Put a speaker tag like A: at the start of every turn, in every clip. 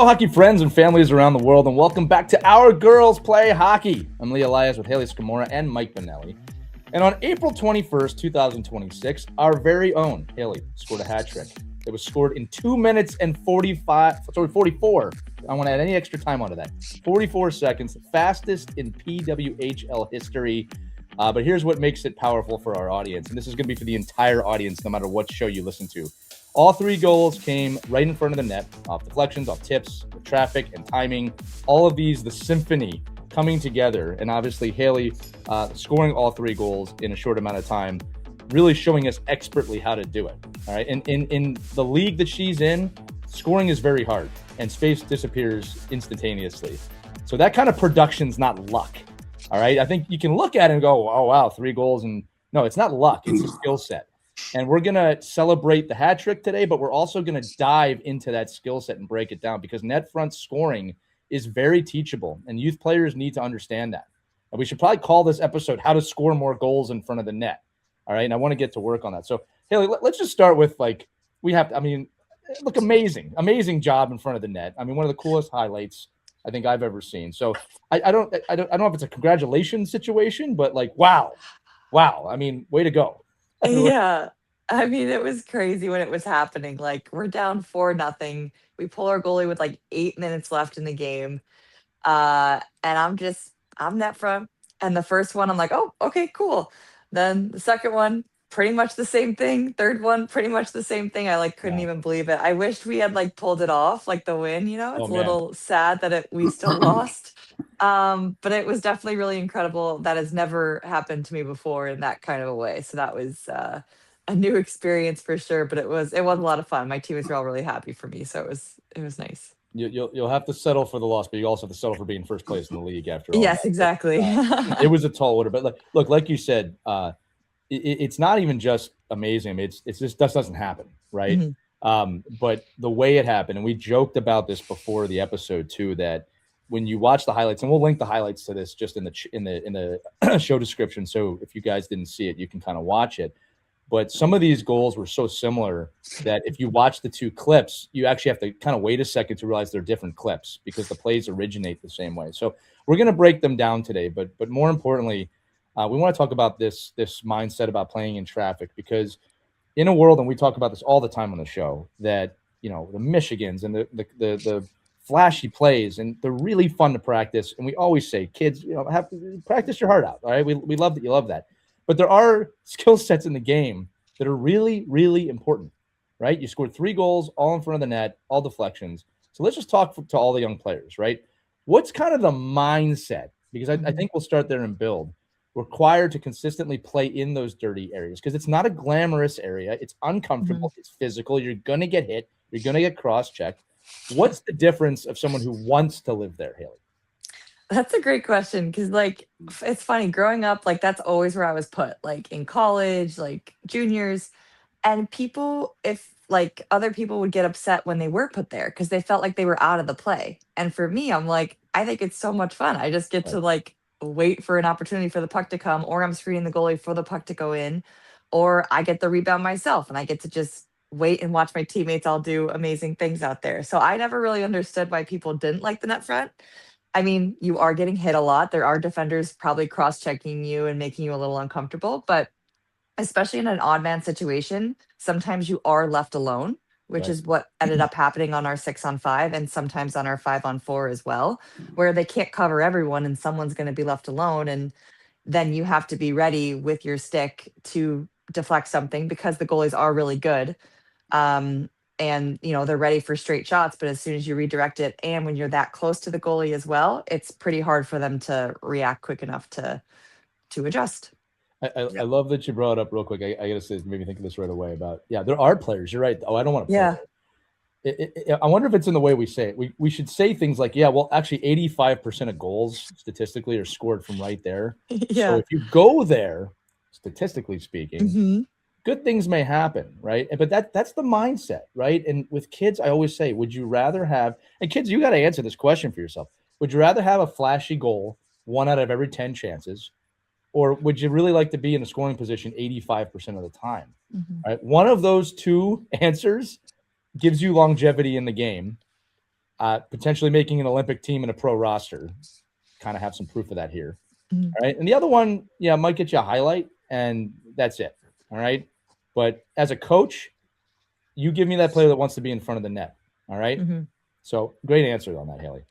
A: Hello, hockey friends and families around the world, and welcome back to Our Girls Play Hockey. I'm Lee Elias with Hayley Scamurra and Mike Benelli. And on April 21st, 2026, our very own Hayley scored a hat trick. It was scored in 2 minutes and 44. I don't want to add any extra time onto that. 44 seconds, fastest in PWHL history. But here's what makes it powerful for our audience. And this is going to be for the entire audience, no matter what show you listen to. All three goals came right in front of the net, off deflections, off tips, with traffic and timing. All of these, the symphony coming together. And obviously, Hayley scoring all three goals in a short amount of time, really showing us expertly how to do it. All right. And in the league that she's in, scoring is very hard and space disappears instantaneously. So that kind of production's not luck. All right. I think you can look at it and go, oh, wow, 3 goals. And no, it's not luck. It's a skill set. And we're going to celebrate the hat trick today, but we're also going to dive into that skill set and break it down because net front scoring is very teachable and youth players need to understand that. And we should probably call this episode How to Score More Goals in Front of the Net. All right. And I want to get to work on that. So, Hayley, let's just start with look, amazing job in front of the net. I mean, one of the coolest highlights I think I've ever seen. So I don't know if it's a congratulations situation, but wow. I mean, way to go.
B: Yeah. I mean, it was crazy when it was happening. We're down 4-0. We pull our goalie with 8 minutes left in the game. And I'm net front. And the first one, I'm like, oh, okay, cool. Then the second one, pretty much the same thing. Third one, pretty much the same thing. I couldn't even believe it. I wished we had pulled it off, the win, It's a little sad that we still lost. But it was definitely really incredible. That has never happened to me before in that kind of a way. So that was a new experience for sure. But it was a lot of fun. My teammates were all really happy for me. So it was nice.
A: You'll have to settle for the loss, but you also have to settle for being first place in the league after all.
B: Yes, exactly.
A: It was a tall order. But look, like you said, it's not even just amazing. It's just that doesn't happen, right? Mm-hmm. But the way it happened, and we joked about this before the episode too, that when you watch the highlights, and we'll link the highlights to this just in the show description. So if you guys didn't see it, you can kind of watch it. But some of these goals were so similar that if you watch the two clips, you actually have to kind of wait a second to realize they're different clips because the plays originate the same way. So we're going to break them down today. But more importantly, we want to talk about this mindset about playing in traffic because in a world, and we talk about this all the time on the show, that the Michigans and the flashy plays, and they're really fun to practice. And we always say, kids, have to practice your heart out. All right, we love that you love that. But there are skill sets in the game that are really, really important, right? You scored 3 goals, all in front of the net, all deflections. So let's just talk to all the young players, right? What's kind of the mindset? Because I think we'll start there and build. Required to consistently play in those dirty areas because it's not a glamorous area. It's uncomfortable. Mm-hmm. It's physical. You're going to get hit. You're going to get cross-checked. What's the difference of someone who wants to live there, Hayley?
B: That's a great question because, it's funny. Growing up, that's always where I was put, in college, juniors. And people, if, other people would get upset when they were put there because they felt like they were out of the play. And for me, I'm I think it's so much fun. I just get to, wait for an opportunity for the puck to come, or I'm screening the goalie for the puck to go in, or I get the rebound myself and I get to just wait and watch my teammates all do amazing things out there. So I never really understood why people didn't like the net front. I mean, you are getting hit a lot. There are defenders probably cross-checking you and making you a little uncomfortable, but especially in an odd man situation, sometimes you are left alone, which is what ended up happening on our 6-on-5 and sometimes on our 5-on-4 as well, where they can't cover everyone and someone's going to be left alone. And then you have to be ready with your stick to deflect something because the goalies are really good. And, they're ready for straight shots. But as soon as you redirect it, and when you're that close to the goalie as well, it's pretty hard for them to react quick enough to adjust.
A: I love that you brought up real quick. I got to say, maybe think of this right away about, there are players. You're right. Oh, I don't want to play. Yeah. I wonder if it's in the way we say it. We should say things like, actually 85% of goals statistically are scored from right there. Yeah. So if you go there, statistically speaking, good things may happen, right? But that's the mindset, right? And with kids, I always say, would you rather have, and kids, you got to answer this question for yourself. Would you rather have a flashy goal 1 out of every 10 chances, or would you really like to be in a scoring position 85% of the time? Right? One of those two answers gives you longevity in the game. potentially making an Olympic team and a pro roster. Kind of have some proof of that here.
B: Mhm.
A: All right. And the other one, yeah, might get you a highlight, and that's it. All right. But as a coach, you give me that player that wants to be in front of the net. All right.
B: Mhm.
A: So great answer on that, Haley.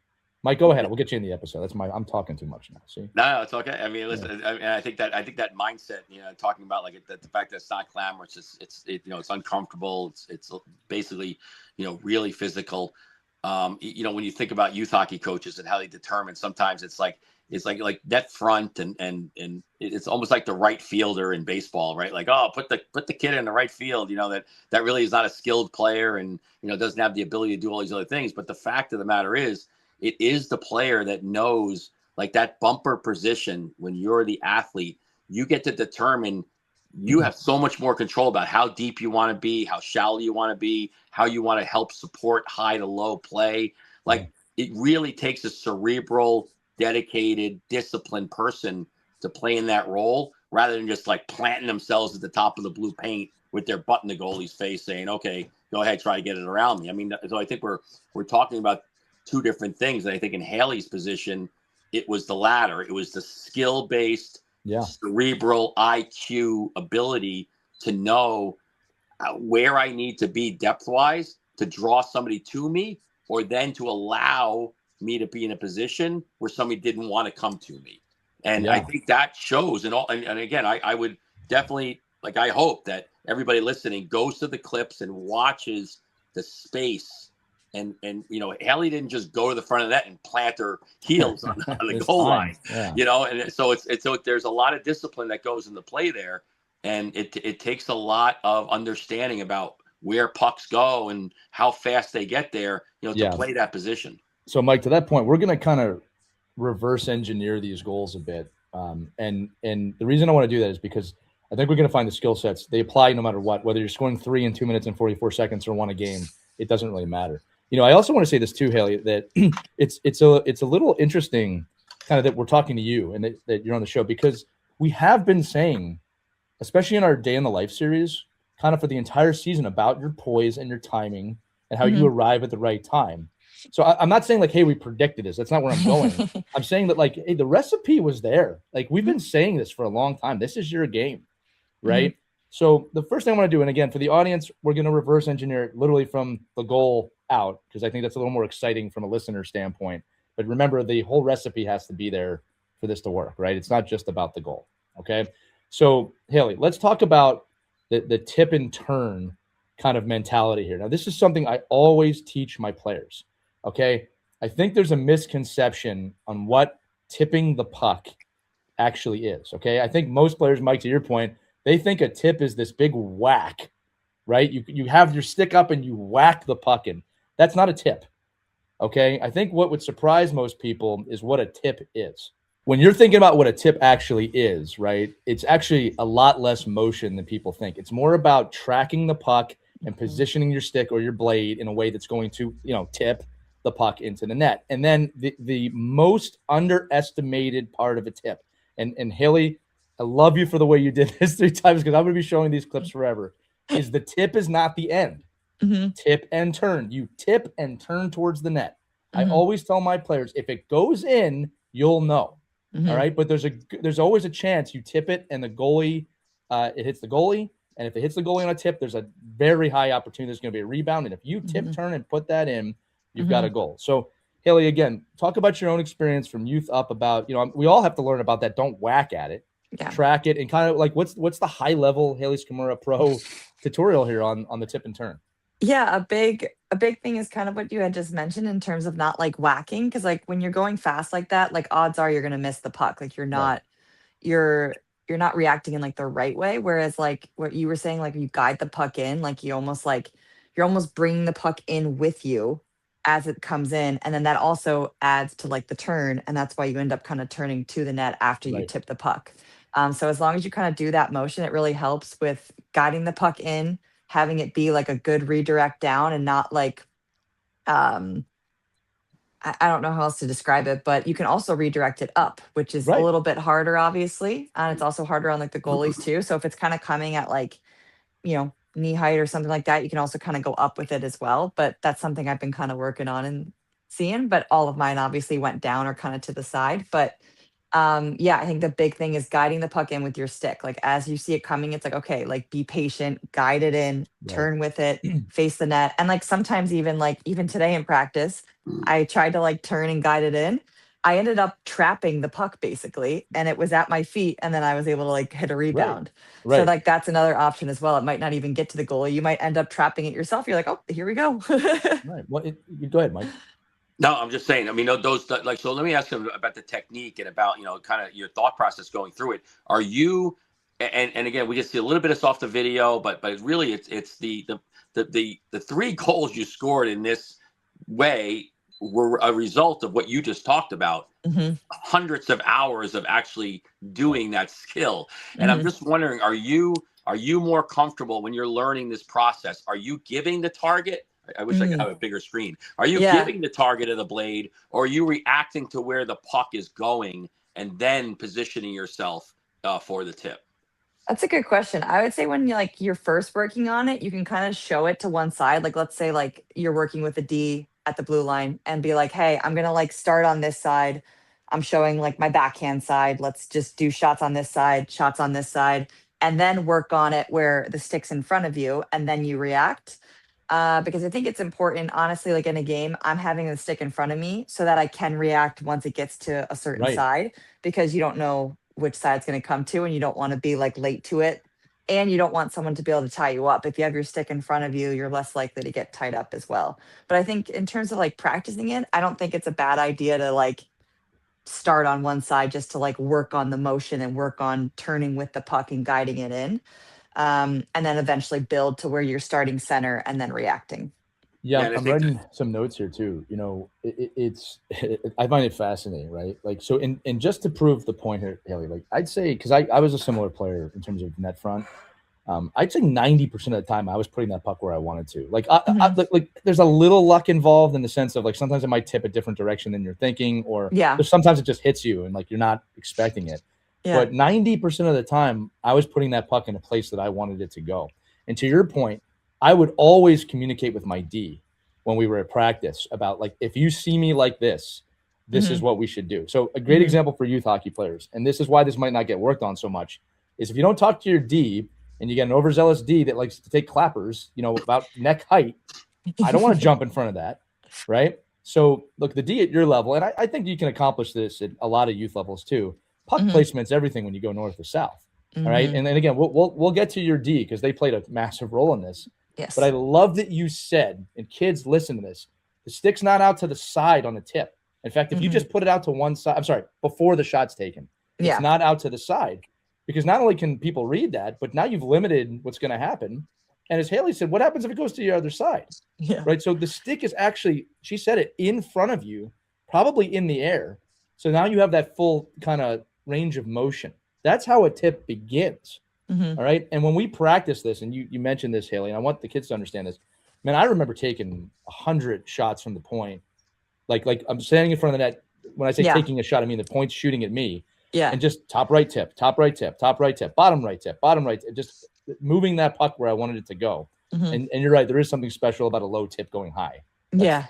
A: Mike, go ahead. We'll get you in the episode. I'm talking too much now. See?
C: No, it's okay. I mean, listen, I think that mindset, talking about like the fact that it's not glamorous, it's uncomfortable. It's basically, really physical. When you think about youth hockey coaches and how they determine, sometimes it's like net front and it's almost like the right fielder in baseball, right? Like, oh, put the kid in the right field, that really is not a skilled player and, doesn't have the ability to do all these other things. But the fact of the matter is, it is the player that knows, like, that bumper position. When you're the athlete, you get to determine, you have so much more control about how deep you want to be, how shallow you want to be, how you want to help support high to low play. Like, it really takes a cerebral, dedicated, disciplined person to play in that role, rather than just like planting themselves at the top of the blue paint with their butt in the goalie's face saying, okay, go ahead, try to get it around me. I mean, so I think we're talking about two different things. And I think in Hayley's position, it was the latter. It was the skill-based, cerebral IQ ability to know where I need to be depth-wise to draw somebody to me, or then to allow me to be in a position where somebody didn't want to come to me. And I think that shows. And again, I would definitely, like, I hope that everybody listening goes to the clips and watches the space. And Hayley didn't just go to the front of that and plant her heels on the goal line, and so so there's a lot of discipline that goes into play there, and it takes a lot of understanding about where pucks go and how fast they get there, to play that position.
A: So, Mike, to that point, we're going to kind of reverse engineer these goals a bit, and the reason I want to do that is because I think we're going to find the skill sets, they apply no matter what, whether you're scoring 3 in 2 minutes and 44 seconds or 1 a game. It doesn't really matter. I also want to say this too, Hayley, that it's a little interesting kind of that we're talking to you and that you're on the show, because we have been saying, especially in our Day in the Life series, kind of for the entire season, about your poise and your timing and how you arrive at the right time. So I'm not saying like, hey, we predicted this. That's not where I'm going. I'm saying that, like, hey, the recipe was there. Like, we've been saying this for a long time. This is your game, right? So the first thing I want to do, and again, for the audience, we're going to reverse engineer it literally from the goal out, because I think that's a little more exciting from a listener standpoint. But remember, the whole recipe has to be there for this to work, right? It's not just about the goal, okay? So, Hayley, let's talk about the tip and turn kind of mentality here. Now, this is something I always teach my players, okay? I think there's a misconception on what tipping the puck actually is, okay? I think most players, Mike, to your point, they think a tip is this big whack, right? You have your stick up and you whack the puck in. That's not a tip, okay? I think what would surprise most people is what a tip is. When you're thinking about what a tip actually is, right, it's actually a lot less motion than people think. It's more about tracking the puck and positioning your stick or your blade in a way that's going to, tip the puck into the net. And then the most underestimated part of a tip, and Hayley, I love you for the way you did this 3 times, because I'm going to be showing these clips forever, is the tip is not the end. Tip and turn. You tip and turn towards the net. I always tell my players, if it goes in, you'll know. All right. But there's always a chance you tip it and the goalie, it hits the goalie. And if it hits the goalie on a tip, there's a very high opportunity there's going to be a rebound. And if you tip, turn, and put that in, you've got a goal. So, Hayley, again, talk about your own experience from youth up about, we all have to learn about that. Don't whack at it. Track it, and kind of like what's the high level Hayley Scamurra pro tutorial here on the tip and turn?
B: Yeah, a big thing is kind of what you had just mentioned in terms of not like whacking, because like when you're going fast like that, like odds are you're gonna miss the puck. Like you're not you're not reacting in like the right way. Whereas like what you were saying, like you guide the puck in, like you're almost bringing the puck in with you as it comes in, and then that also adds to like the turn, and that's why you end up kind of turning to the net after you tip the puck. So as long as you kind of do that motion, it really helps with guiding the puck in, having it be like a good redirect down, and not like, I don't know how else to describe it, but you can also redirect it up, which is a little bit harder, obviously. And it's also harder on like the goalies too. So if it's kind of coming at like, knee height or something like that, you can also kind of go up with it as well. But that's something I've been kind of working on in seeing, but all of mine obviously went down or kind of to the side. But yeah, I think the big thing is guiding the puck in with your stick. Like as you see it coming, it's like, okay, like be patient, guide it in,
A: Right.
B: turn with it, face the net. And like sometimes even today in practice, I tried to like turn and guide it in. I ended up trapping the puck basically, and it was at my feet, and then I was able to like hit a
A: Right.
B: rebound. So
A: Right.
B: like that's another option as well. It might not even get to the goalie. You might end up trapping it yourself. You're like, oh, here we go.
A: Right. Well, go ahead, Mike.
C: No, I'm just saying. I mean, those like. So let me ask you about the technique and about kind of your thought process going through it. Are you and again, we just see a little bit of off the video, but really, it's the 3 goals you scored in this way were a result of what you just talked about.
B: Hmm.
C: Hundreds of hours of actually doing that skill, and I'm
B: Hmm.
C: just wondering, are you more comfortable when you're learning this process? Are you giving the target? I wish I could
B: Hmm.
C: have a bigger screen. Are you
B: Yeah.
C: giving the target of the blade, or are you reacting to where the puck is going and then positioning yourself for the tip?
B: That's a good question. I would say when you're first working on it, you can kind of show it to one side. Like let's say like you're working with a D at the blue line and be like, "Hey, I'm going to like start on this side. I'm showing like my backhand side. Let's just do shots on this side, shots on this side, and then work on it where the stick's in front of you and then you react." Because I think it's important, honestly, like in a game, I'm having the stick in front of me so that I can react once it gets to a certain
A: Right.
B: side, because you don't know which side it's going to come to and you don't want to be like late to it. And you don't want someone to be able to tie you up. If you have your stick in front of you, you're less likely to get tied up as well. But I think in terms of like practicing it, I don't think it's a bad idea to like start on one side just to like work on the motion and work on turning with the puck and guiding it in. And then eventually build to where you're starting center and then reacting.
A: Yeah,
C: Yeah,
A: I'm,
C: and I
A: I'm
C: think that,
A: writing some notes here too. It's I find it fascinating, right? Like, so, and just to prove the point here, Haley, like I'd say, because I was a similar player in terms of net front. I'd say 90% of the time I was putting that puck where I wanted to. Like,
B: Mhm.
A: like there's a little luck involved in the sense of like sometimes it might tip a different direction than you're thinking, or
B: Yeah.
A: sometimes it just hits you and like you're not expecting it.
B: Yeah.
A: But 90% of the time, I was putting that puck in a place that I wanted it to go. And to your point, I would always communicate with my D when we were at practice about like, if you see me like this is
B: Hmm.
A: what we should do. So a great
B: Hmm.
A: example for youth hockey players, and this is why this might not get worked on so much, is if you don't talk to your D and you get an overzealous D that likes to take clappers, about neck height, I don't want to jump in front of that, right? So look, the D at your level, and I think you can accomplish this at a lot of youth levels too. Puck
B: Hmm.
A: placement's everything when you go north or south. All right,
B: Hmm.
A: and then again, we'll get to your D because they played a massive role in this. But I
B: Yes.
A: love that you said, and kids listen to this: the stick's not out to the side on the tip. In fact, if you
B: Hmm.
A: just put it out to one side, I'm sorry, before the shot's taken, it's
B: Yeah.
A: not out to the side, because not only can people read that, but now you've limited what's going to happen. And as Haley said, what happens if it goes to the other side?
B: Yeah.
A: Right? So the stick is actually, she said it, in front of you, probably in the air. So now you have that full kind of range of motion. That's how a tip begins.
B: Hmm.
A: All right. And when we practice this, and you mentioned this, Haley, and I want the kids to understand this. Man, I remember taking 100 shots from the point. Like I'm standing in front of the net. When I say
B: Yeah.
A: taking a shot, I mean the point's shooting at me,
B: Yeah.
A: and just top right tip, top right tip, top right tip, bottom right tip, bottom right tip, just moving that puck where I wanted it to go.
B: Hmm.
A: And you're right, there is something special about a low tip going high.
B: Yeah.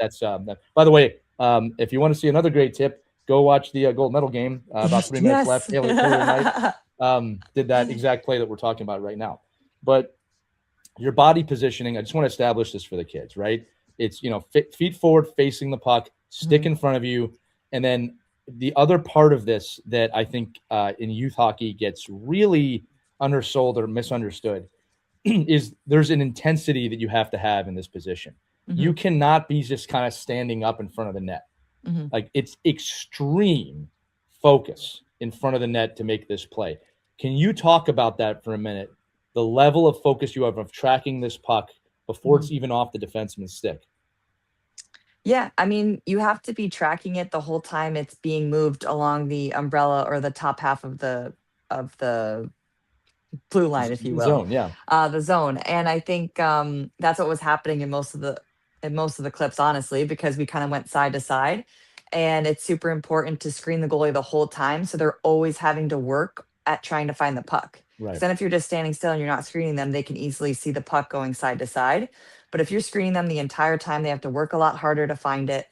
A: By the way, if you want to see another great tip, go watch the gold medal game. About 3 minutes
B: Yes.
A: left. Haley and I did that exact play that we're talking about right now. But your body positioning, I just want to establish this for the kids, right? It's, feet forward facing the puck, stick
B: Mhm.
A: in front of you. And then the other part of this that I think in youth hockey gets really undersold or misunderstood is there's an intensity that you have to have in this position. You
B: Mhm.
A: cannot be just kind of standing up in front of the net.
B: Mhm.
A: Like, it's extreme focus in front of the net to make this play. Can you talk about that for a minute? The level of focus you have of tracking this puck before
B: Mhm.
A: it's even off the defenseman's stick.
B: Yeah, I mean, you have to be tracking it the whole time it's being moved along the umbrella or the top half of the blue line, if you
A: The
B: will,
A: zone, yeah.
B: the zone. And I think that's what was happening in most of the clips, honestly, because we kind of went side to side, and it's super important to screen the goalie the whole time, so they're always having to work at trying to find the puck. Because
A: Right.
B: then if you're just standing still and you're not screening them, they can easily see the puck going side to side. But if you're screening them the entire time, they have to work a lot harder to find it.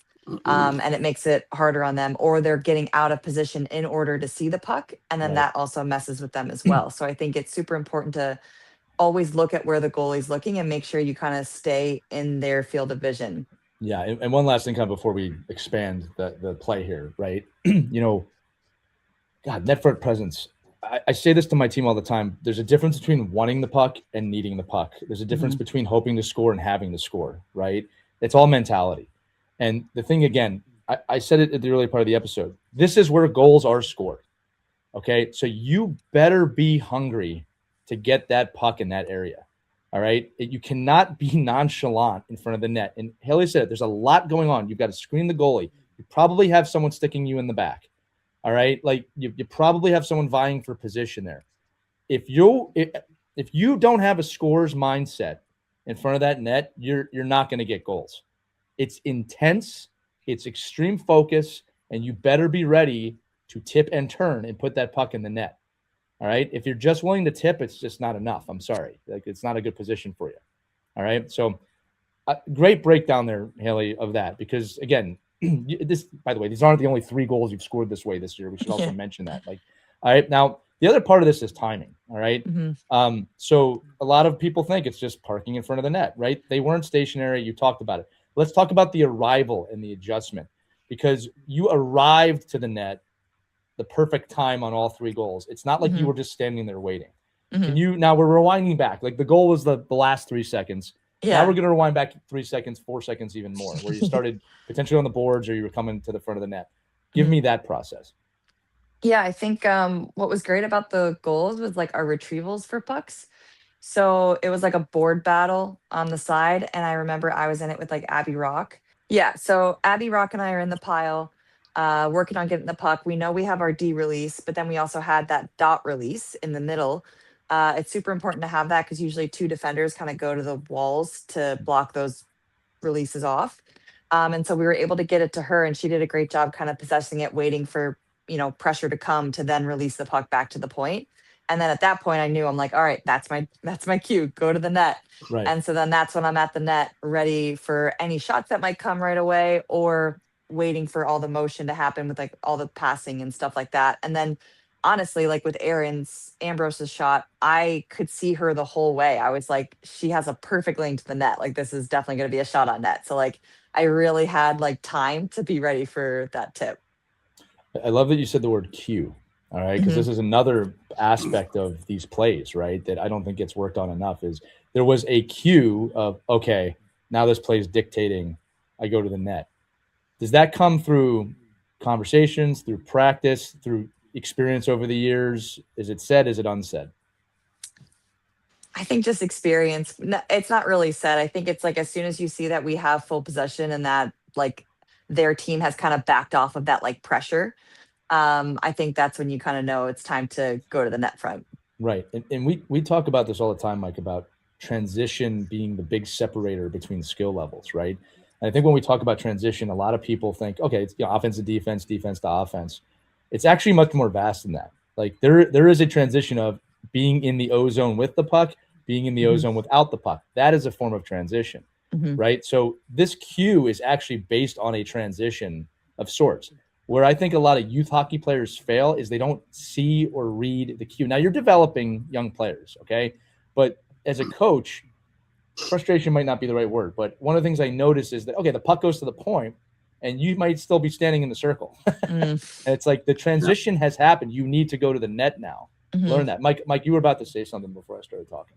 B: and it makes it harder on them, or they're getting out of position in order to see the puck. And then
A: Right.
B: that also messes with them as well. So I think it's super important to always look at where the goalie's looking and make sure you kind of stay in their field of vision.
A: Yeah, and one last thing kind of before we expand the play here, right? God, net front presence. I say this to my team all the time. There's a difference between wanting the puck and needing the puck. There's a difference between hoping to score and having to score, right? It's all mentality. And the thing, again, I said it at the early part of the episode. This is where goals are scored, okay? So you better be hungry to get that puck in that area, all right? You cannot be nonchalant in front of the net. And Hayley said, there's a lot going on. You've got to screen the goalie. You probably have someone sticking you in the back. All right. Like you probably have someone vying for position there. If you don't have a scorer's mindset in front of that net, you're not going to get goals. It's intense. It's extreme focus, and you better be ready to tip and turn and put that puck in the net. All right. If you're just willing to tip, it's just not enough. I'm sorry. Like it's not a good position for you. All right. So great breakdown there, Hayley, of that, because again, this, by the way, these aren't the only 3 goals you've scored this way this year. We should also mention that. Like, all right, now the other part of this is timing. All right. So a lot of people think it's just parking in front of the net, right? They weren't stationary. You talked about it. Let's talk about the arrival and the adjustment, because you arrived to the net the perfect time on all 3 goals. It's not like you were just standing there waiting. Can you, now we're rewinding back. Like the goal was the last 3 seconds.
B: Yeah.
A: Now we're going to rewind back 3 seconds, 4 seconds, even more, where you started potentially on the boards or you were coming to the front of the net. Give me that process.
B: Yeah, I think what was great about the goals was like our retrievals for pucks. So it was like a board battle on the side. And I remember I was in it with like Abby Rock. Yeah. So Abby Rock and I are in the pile, working on getting the puck. We know we have our D release, but then we also had that dot release in the middle. It's super important to have that because usually 2 defenders kind of go to the walls to block those releases off. And so we were able to get it to her, and she did a great job kind of possessing it, waiting for, pressure to come to then release the puck back to the point. And then at that point I knew, I'm like, all right, that's my cue, go to the net.
A: Right.
B: And so then that's when I'm at the net ready for any shots that might come right away, or waiting for all the motion to happen with like all the passing and stuff like that. And then honestly, like with Ambrose's shot, I could see her the whole way. I was like, she has a perfect lane to the net. Like this is definitely going to be a shot on net. So like I really had like time to be ready for that tip.
A: I love that you said the word cue. All right. Because this is another aspect of these plays, right, that I don't think gets worked on enough, is there was a cue of, okay, now this play is dictating I go to the net. Does that come through conversations, through practice, through experience over the years? Is it said? Is it unsaid?
B: I think just experience. It's not really said. I think it's like as soon as you see that we have full possession and that like their team has kind of backed off of that like pressure, I think that's when you kind of know it's time to go to the net front.
A: Right. And we talk about this all the time, Mike, about transition being the big separator between skill levels, right? And I think when we talk about transition, a lot of people think, okay, it's offense to defense, defense to offense. It's actually much more vast than that. Like there is a transition of being in the O zone with the puck, being in the O zone without the puck. That is a form of transition, right? So this cue is actually based on a transition of sorts. Where I think a lot of youth hockey players fail is they don't see or read the cue. Now you're developing young players, okay? But as a coach, frustration might not be the right word, but one of the things I notice is that, okay, the puck goes to the point and you might still be standing in the circle. And it's like the transition has happened. You need to go to the net now. Learn that. Mike, you were about to say something before I started talking.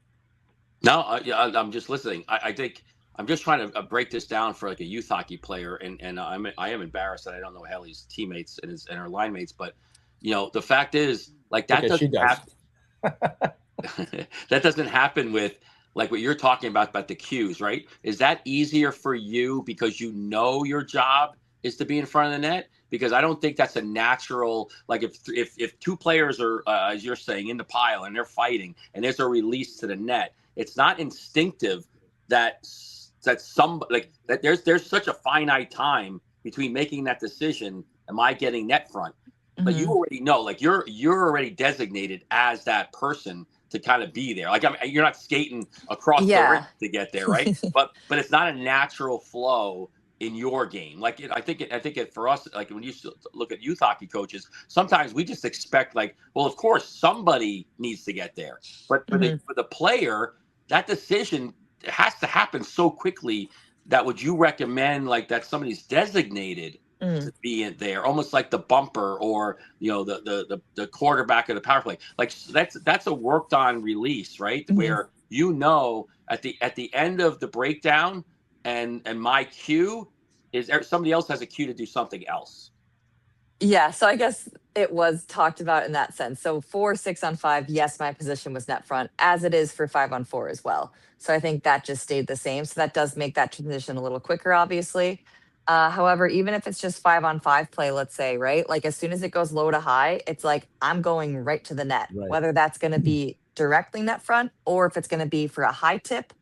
C: No, I'm just listening. I think I'm just trying to break this down for like a youth hockey player, and I am embarrassed that I don't know Hayley's teammates and her line mates, but the fact is like that doesn't happen. That doesn't happen with like what you're talking about the cues, right? Is that easier for you because your job is to be in front of the net? Because I don't think that's a natural, like if 2 players are, as you're saying, in the pile and they're fighting and there's a release to the net, it's not instinctive that there's such a finite time between making that decision. Am I getting net front? But you already know, like you're already designated as that person to kind of be there. Like you're not skating across the rink to get there, right? but it's not a natural flow in your game? Like, I think for us, like when you look at youth hockey coaches, sometimes we just expect like, well, of course somebody needs to get there, but for the player, that decision has to happen so quickly that would you recommend like that somebody's designated to be in there, almost like the bumper or the quarterback of the power play. Like that's a worked on release, right? Where at the end of the breakdown and my cue is somebody else has a cue to do something else.
B: Yeah, so I guess it was talked about in that sense. So for 6-on-5, yes, my position was net front, as it is for 5-on-4 as well. So I think that just stayed the same. So that does make that transition a little quicker, obviously. However, even if it's just 5-on-5 play, let's say, right? Like as soon as it goes low to high, it's like I'm going right to the net, whether that's going to be directly net front or if it's going to be for a high tip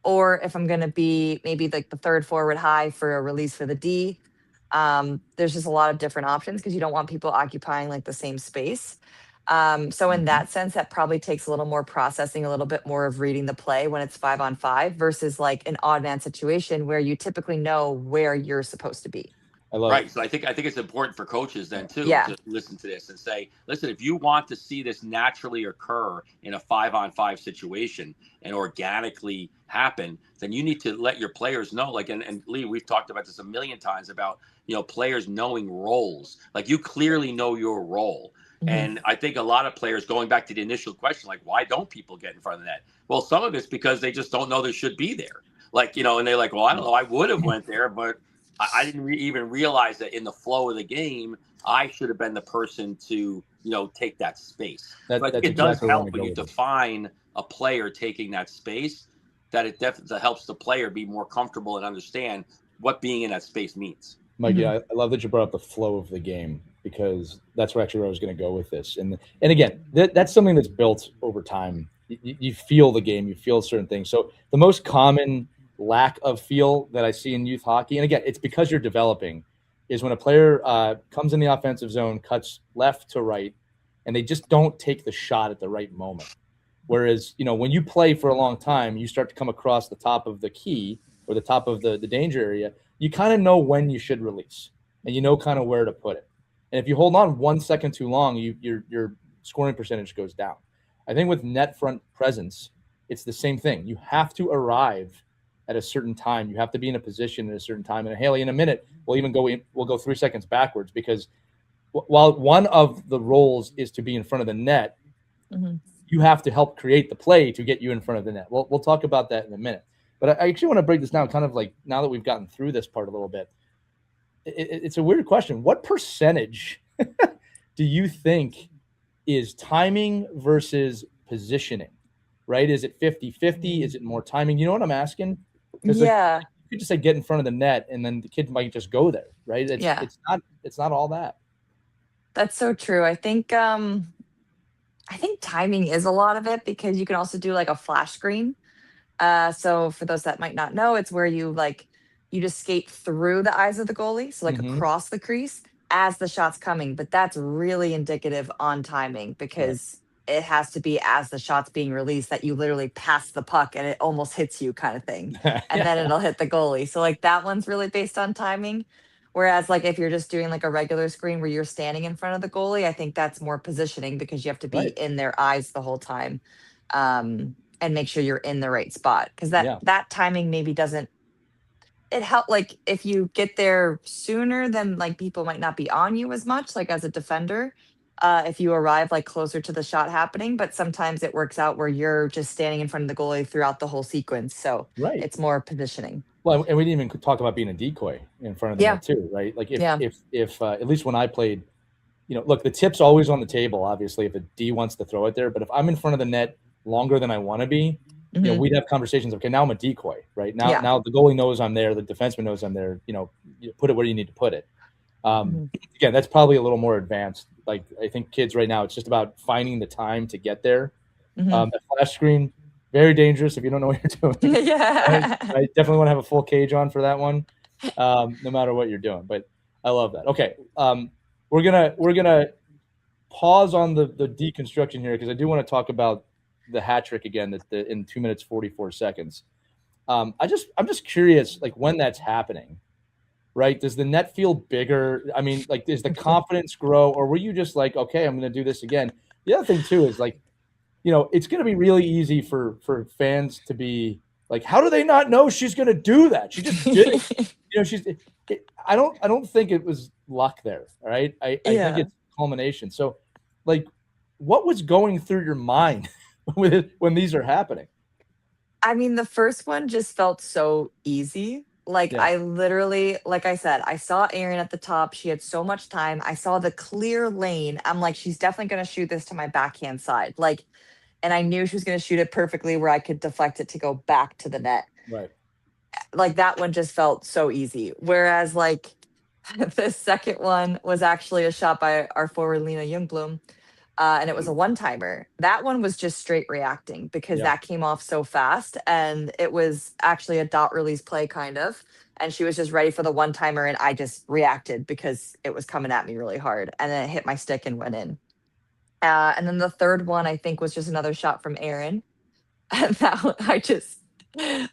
B: or if I'm going to be maybe like the third forward high for a release for the D. There's just a lot of different options because you don't want people occupying like the same space. So in that sense, that probably takes a little more processing, a little bit more of reading the play when it's 5-on-5 versus like an odd man situation where you typically know where you're supposed to be.
A: I love
C: Right.
A: it.
C: So I think it's important for coaches then too
B: Yeah.
C: to listen to this and say, listen, if you want to see this naturally occur in a 5-on-5 situation and organically happen, then you need to let your players know. Like, and Lee, we've talked about this a million times about, players knowing roles. Like you clearly know your role. And I think a lot of players, going back to the initial question, like, why don't people get in front of the net? Well, some of it's because they just don't know they should be there. Like, and they're like, well, I don't know, I would have went there, but I didn't even realize that in the flow of the game, I should have been the person to, take that space. So I think it does help when you define a player taking that space, that it definitely helps the player be more comfortable and understand what being in that space means.
A: Mike, I love that you brought up the flow of the game because that's where I was going to go with this. And again, that's something that's built over time. You feel the game, you feel certain things. So the most common lack of feel that I see in youth hockey, and again, it's because you're developing, is when a player comes in the offensive zone, cuts left to right, and they just don't take the shot at the right moment. Whereas, when you play for a long time, you start to come across the top of the key or the top of the danger area, you kind of know when you should release and you know kind of where to put it. And if you hold on 1 second too long, your scoring percentage goes down. I think with net front presence, it's the same thing. You have to arrive at a certain time. You have to be in a position at a certain time. And Hayley, in a minute, we'll go 3 seconds backwards because while one of the roles is to be in front of the net, you have to help create the play to get you in front of the net. We'll talk about that in a minute. But I actually want to break this down kind of like now that we've gotten through this part a little bit. It's a weird question. What percentage do you think is timing versus positioning, right? Is it 50-50? Is it more timing? You know what I'm asking?
B: Yeah.
A: You could just say get in front of the net and then the kid might just go there, right? It's not all that.
B: That's so true. I think timing is a lot of it because you can also do like a flash screen. So for those that might not know, it's where you just skate through the eyes of the goalie, so like across the crease as the shot's coming. But that's really indicative on timing because it has to be as the shot's being released that you literally pass the puck and it almost hits you kind of thing. And then it'll hit the goalie. So like that one's really based on timing. Whereas like if you're just doing like a regular screen where you're standing in front of the goalie, I think that's more positioning because you have to be in their eyes the whole time. And make sure you're in the right spot because that timing maybe doesn't help. Like if you get there sooner, then like people might not be on you as much, like as a defender, if you arrive like closer to the shot happening. But sometimes it works out where you're just standing in front of the goalie throughout the whole sequence. So it's more positioning.
A: Well, and we didn't even talk about being a decoy in front of the net too, right? Like if at least when I played, look, the tip's always on the table, obviously, if a D wants to throw it there. But if I'm in front of the net longer than I want to be, we'd have conversations. Okay, now I'm a decoy, right? Now the goalie knows I'm there, the defenseman knows I'm there. You put it where you need to put it. Again, that's probably a little more advanced. Like I think kids right now, it's just about finding the time to get there. The flash screen, very dangerous if you don't know what you're doing. I definitely want to have a full cage on for that one, no matter what you're doing. But I love that. Okay, we're gonna pause on the deconstruction here because I do want to talk about the hat trick again in 2 minutes 44 seconds. I'm just curious, like when that's happening, right? Does the net feel bigger? I mean, like, does the confidence grow, or were you just like, okay, I'm going to do this again? The other thing too is like, it's going to be really easy for fans to be like, how do they not know she's going to do that? She just did it. I don't think it was luck there. All right. I think it's culmination. So like, what was going through your mind when these are happening?
B: I mean, the first one just felt so easy. Like,
A: Yeah.
B: I literally, like I said, I saw Erin at the top. She had so much time. I saw the clear lane. I'm like, she's definitely going to shoot this to my backhand side. Like, and I knew she was going to shoot it perfectly where I could deflect it to go back to the net.
A: Right.
B: Like, that one just felt so easy. Whereas, like, the second one was actually a shot by our forward, Lena Youngblom. And it was a one-timer. That one was just straight reacting because that came off so fast, and it was actually a dot release play kind of. And she was just ready for the one-timer, and I just reacted because it was coming at me really hard, and then it hit my stick and went in. And then the third one I think was just another shot from Erin, and that one I just it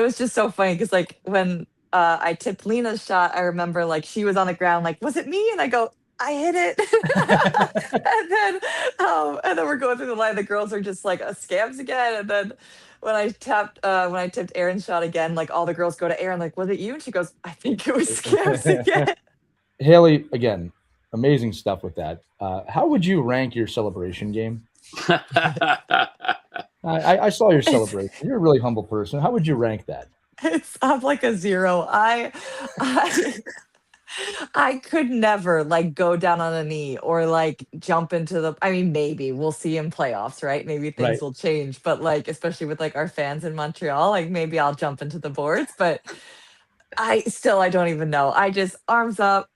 B: was just so funny because like when I tipped Lena's shot, I remember like she was on the ground like, was it me? And I go, I hit it. And then we're going through the line. The girls are just like scams again. And then when I tipped Erin's shot again, like all the girls go to Erin, like, was it you? And she goes, I think it was scams again.
A: Hayley, again, amazing stuff with that. How would you rank your celebration game? I saw your celebration. You're a really humble person. How would you rank that?
B: I'm like a 0. I could never like go down on a knee or like jump into the, I mean, maybe we'll see in playoffs, right? Maybe things will change, but like, especially with like our fans in Montreal, like maybe I'll jump into the boards, but I don't even know. I just arms up,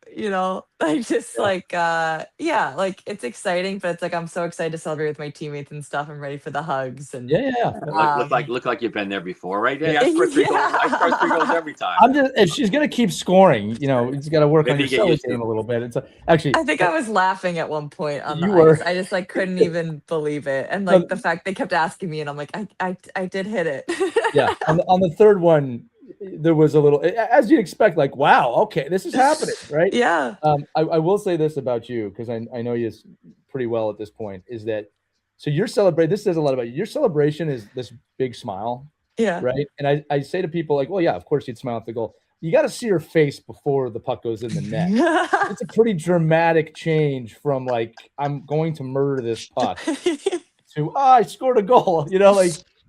B: I just like, like it's exciting, but it's like, I'm so excited to celebrate with my teammates and stuff. I'm ready for the hugs and
C: look like you've been there before, right? Yeah, I score 3 goals. I score 3 goals every time.
A: If she's going to keep scoring, he's got to work on your celly game a little bit. It's actually,
B: I think I was laughing at one point on the ice. I just like couldn't even believe it. And like the fact they kept asking me and I'm like, I did hit it.
A: Yeah. On the third one, there was a little, as you'd expect, like, wow, okay, this is happening, right?
B: Yeah.
A: I will say this about you, because I know you pretty well at this point, is that, so your celebration, this says a lot about you. Your celebration is this big smile.
B: Yeah.
A: Right. And I say to people like, well, yeah, of course you'd smile at the goal. You got to see her face before the puck goes in the net. It's a pretty dramatic change from like, I'm going to murder this puck to, I scored a goal,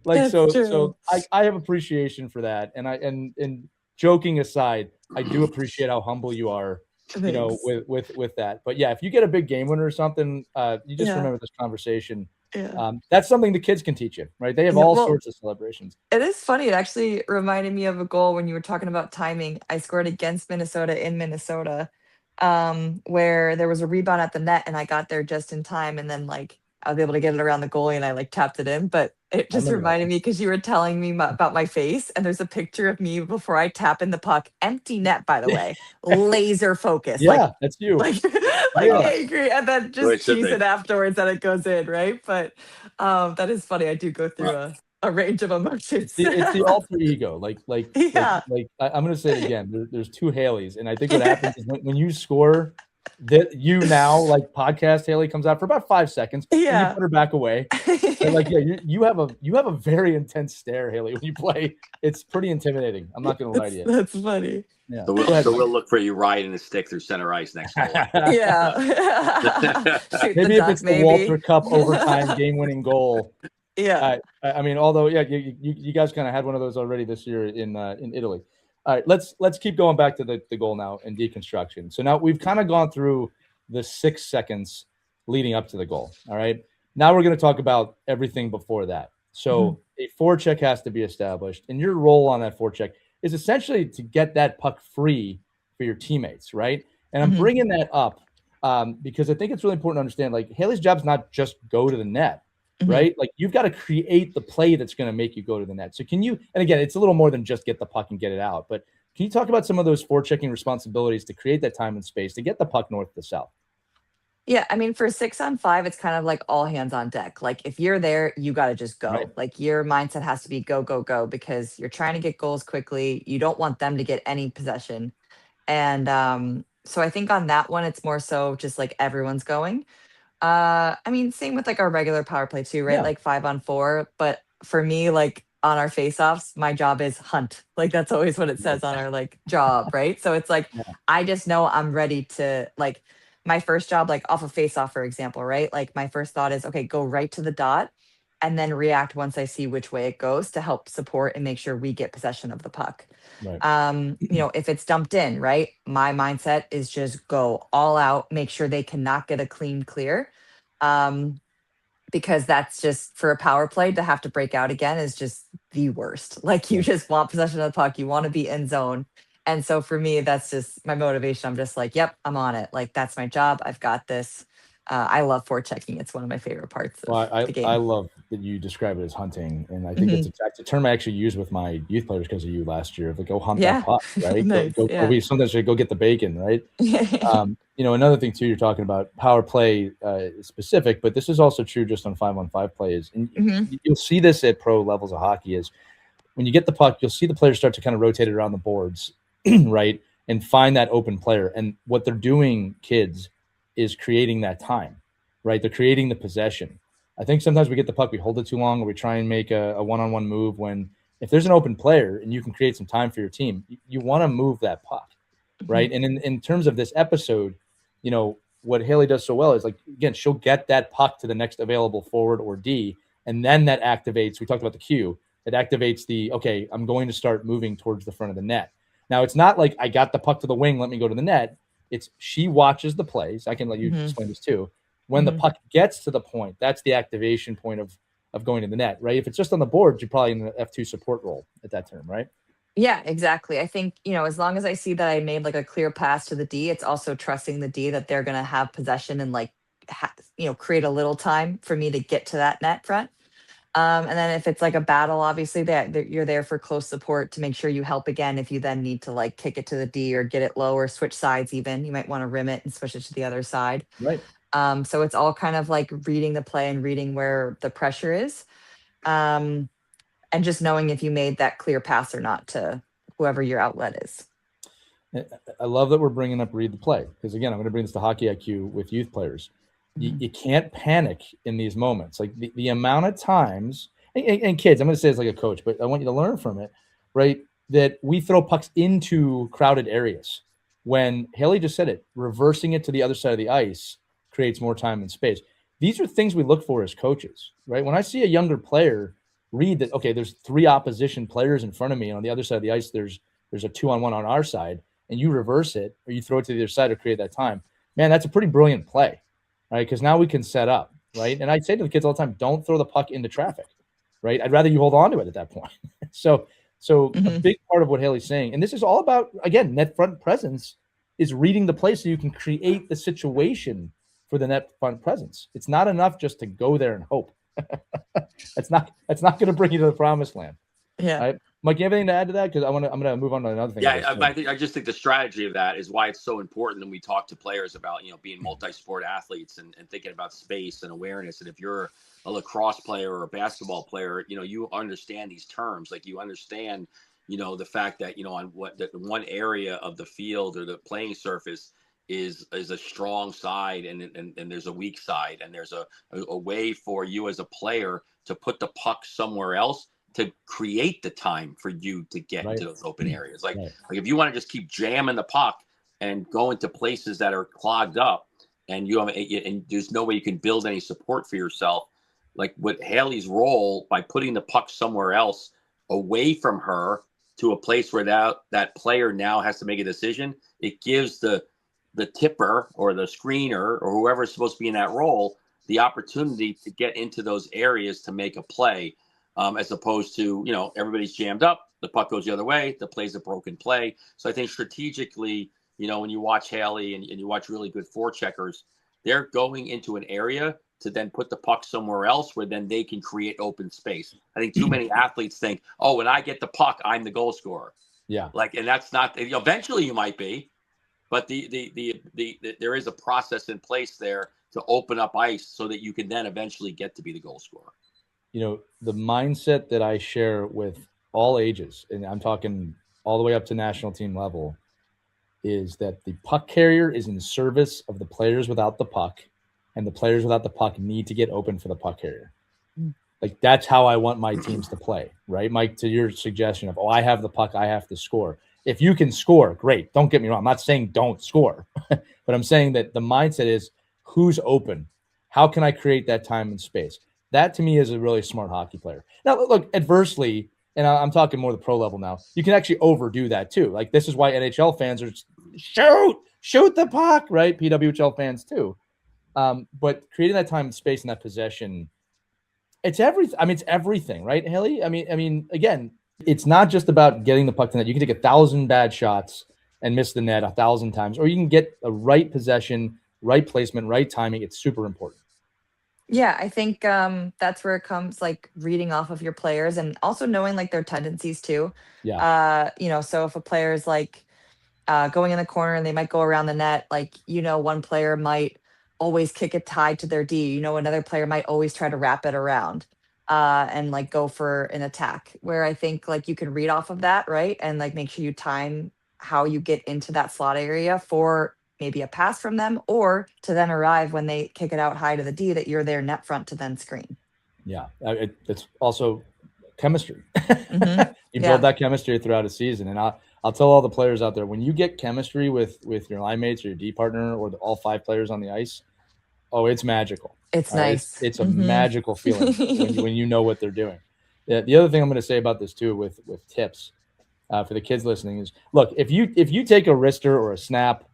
A: Like, so I have appreciation for that. And joking aside, I do appreciate how humble you are, with that. But yeah, if you get a big game winner or something, you just remember this conversation.
B: Yeah.
A: That's something the kids can teach you, right? They have all sorts of celebrations.
B: It is funny. It actually reminded me of a goal when you were talking about timing. I scored against Minnesota in Minnesota, where there was a rebound at the net and I got there just in time. And then like, I was able to get it around the goalie and I like tapped it in, but it just reminded me because you were telling me about my face and there's a picture of me before I tap in the puck, empty net, by the way, laser focus.
A: Yeah,
B: like,
A: that's you.
B: Angry, and then just tease it afterwards that it goes in, right? But that is funny. I do go through a range of emotions.
A: It's the alter ego. I'm going to say it again. There's two Haleys, and I think what happens is when you score, that you now like podcast Hayley comes out for about 5 seconds. And you put her back away. And like, you have a very intense stare, Hayley, when you play. It's pretty intimidating. I'm not going to lie to you.
B: That's funny.
C: Yeah. So we'll look for you riding a stick through center ice next goal.
B: Yeah.
A: Maybe if it's the Walter Cup overtime game-winning goal.
B: Yeah.
A: I mean, although you guys kind of had one of those already this year in Italy. All right, let's keep going back to the goal now and deconstruction. So now we've kind of gone through the 6 seconds leading up to the goal. All right. Now we're going to talk about everything before that. So a forecheck has to be established, and your role on that forecheck is essentially to get that puck free for your teammates, right? And I'm bringing that up because I think it's really important to understand, like, Hayley's job is not just go to the net, right? Like, you've got to create the play that's going to make you go to the net. So can you, and again, it's a little more than just get the puck and get it out, but can you talk about some of those forechecking responsibilities to create that time and space to get the puck north to south?
B: Yeah, I mean, for 6-on-5, it's kind of like all hands on deck. Like, if you're there, you got to just go.
A: Right.
B: Like, your mindset has to be go, go, go, because you're trying to get goals quickly. You don't want them to get any possession. And so I think on that one, it's more so just like everyone's going. I mean, same with like our regular power play too, right?
A: Yeah.
B: Like 5-on-4. But for me, like on our face-offs, my job is hunt. Like that's always what it
A: Right.
B: says on our like job, right? So it's like
A: Yeah.
B: I just know I'm ready to like my first job, like off a face-off, for example, right? Like my first thought is okay, go right to the dot and then react once I see which way it goes to help support and make sure we get possession of the puck.
A: Right.
B: If it's dumped in, right? My mindset is just go all out, make sure they cannot get a clean clear. Um, because that's just for a power play to have to break out again is just the worst. Like you
A: Right.
B: just want possession of the puck, you want to be in zone. And so for me, that's just my motivation. I'm just like, yep, I'm on it. Like that's my job. I've got this. I love forechecking. It's one of my favorite parts of
A: Well,
B: the
A: I
B: game.
A: love that you describe it as hunting, and I think it's
B: Mhm.
A: exactly the term I actually used with my youth players because of you last year. Like, go hunt that
B: Yeah.
A: puck, right? Go,
B: Nice.
A: go, go.
B: Yeah.
A: We sometimes say go get the bacon, right? Another thing too, you're talking about power play specific, but this is also true just on 5-on-5 plays, and
B: Hmm.
A: you'll see this at pro levels of hockey. Is when you get the puck, you'll see the players start to kind of rotate it around the boards, right, and find that open player. And what they're doing, kids, is creating that time, right? They're creating the possession. I think sometimes we get the puck, we hold it too long, or we try and make a one-on-one move when if there's an open player and you can create some time for your team, you want to move that puck,
B: Hmm.
A: right? And in terms of this episode, what Hayley does so well is like, again, she'll get that puck to the next available forward or D, and then that activates, we talked about the cue, it activates the, okay, I'm going to start moving towards the front of the net. Now, it's not like I got the puck to the wing, let me go to the net. It's she watches the plays. I can let you
B: Hmm.
A: explain this too. When the
B: Hmm.
A: puck gets to the point, that's the activation point of going to the net, right? If it's just on the board, you're probably in the F2 support role at that term, right?
B: Yeah, exactly. I think, as long as I see that I made like a clear pass to the D, it's also trusting the D that they're going to have possession and like, create a little time for me to get to that net front. And then if it's like a battle, obviously that you're there for close support to make sure you help again. If you then need to like kick it to the D or get it low or switch sides, even you might want to rim it and switch it to the other side.
A: Right.
B: So it's all kind of like reading the play and reading where the pressure is. Um, and just knowing if you made that clear pass or not to whoever your outlet is.
A: I love that we're bringing up read the play because, again, I'm going to bring this to hockey IQ with youth players.
B: Mhm.
A: You can't panic in these moments. Like the amount of times, and kids, I'm going to say it's like a coach, but I want you to learn from it, right? That we throw pucks into crowded areas. When Haley just said it, reversing it to the other side of the ice creates more time and space. These are things we look for as coaches, right? When I see a younger player read that, okay, there's 3 opposition players in front of me, and on the other side of the ice, there's a 2-on-1 on our side, and you reverse it or you throw it to the other side to create that time, man, that's a pretty brilliant play, right? Because now we can set up, right? And I say to the kids all the time, don't throw the puck into traffic, right? I'd rather you hold on to it at that point. so a
B: Mhm.
A: big part of what Haley's saying, and this is all about, again, net front presence, is reading the play so you can create the situation for the net front presence. It's not enough just to go there and hope. That's not going to bring you to the promised land.
B: Yeah.
A: Right? Mike, you have anything to add to that? Because I'm gonna move on to another thing.
C: Yeah, I just think the strategy of that is why it's so important. And we talk to players about being multi-sport athletes and thinking about space and awareness. And if you're a lacrosse player or a basketball player, you understand these terms. Like you understand, the fact that on what that one area of the field or the playing surface is a strong side and there's a weak side and there's a way for you as a player to put the puck somewhere else to create the time for you to get
A: right,
C: into those open areas. Like,
A: right,
C: like if you want to just keep jamming the puck and go into places that are clogged up and and there's no way you can build any support for yourself, like with Haley's role by putting the puck somewhere else away from her to a place where that player now has to make a decision, it gives the tipper or the screener or whoever is supposed to be in that role the opportunity to get into those areas to make a play, as opposed to, everybody's jammed up, the puck goes the other way, the play's a broken play. So I think strategically, when you watch Haley and you watch really good forecheckers, they're going into an area to then put the puck somewhere else where then they can create open space. I think too many athletes think, oh, when I get the puck, I'm the goal scorer.
A: yeah.
C: Like, and that's not, eventually you might be, but the there is a process in place there to open up ice so that you can then eventually get to be the goal scorer.
A: The mindset that I share with all ages, and I'm talking all the way up to national team level, is that the puck carrier is in service of the players without the puck, and the players without the puck need to get open for the puck carrier. Like, that's how I want my teams to play, right, Mike? To your suggestion of, I have the puck, I have to score. If you can score, great. Don't get me wrong. I'm not saying don't score, but I'm saying that the mindset is, who's open? How can I create that time and space? That to me is a really smart hockey player. Now, look, adversely, and I'm talking more the pro level now, you can actually overdo that too. Like, this is why NHL fans are shoot the puck, right? PWHL fans too. But creating that time and space and that possession, it's everything. I mean, it's everything, right, Haley? I mean, again, it's not just about getting the puck to net. You can take 1,000 bad shots and miss the net 1,000 times, or you can get a right possession, right placement, right timing. It's super important.
B: Yeah, I think that's where it comes, like reading off of your players and also knowing like their tendencies too.
A: Yeah.
B: So if a player is like going in the corner and they might go around the net, like, one player might always kick it tied to their D. Another player might always try to wrap it around and like go for an attack. Where I think like you can read off of that, right? And like make sure you time how you get into that slot area for maybe a pass from them, or to then arrive when they kick it out high to the D, that you're there net front to then screen.
A: Yeah. It's also chemistry.
B: Hmm.
A: You
B: Yeah.
A: build that chemistry throughout a season. And I'll tell all the players out there, when you get chemistry with your line mates or your D partner or all 5 players on the ice, it's magical.
B: It's
A: All right.
B: nice.
A: It's a
B: Hmm.
A: magical feeling when you know what they're doing. The other thing I'm going to say about this too, with tips for the kids listening, is, look, if you take a wrister or a snap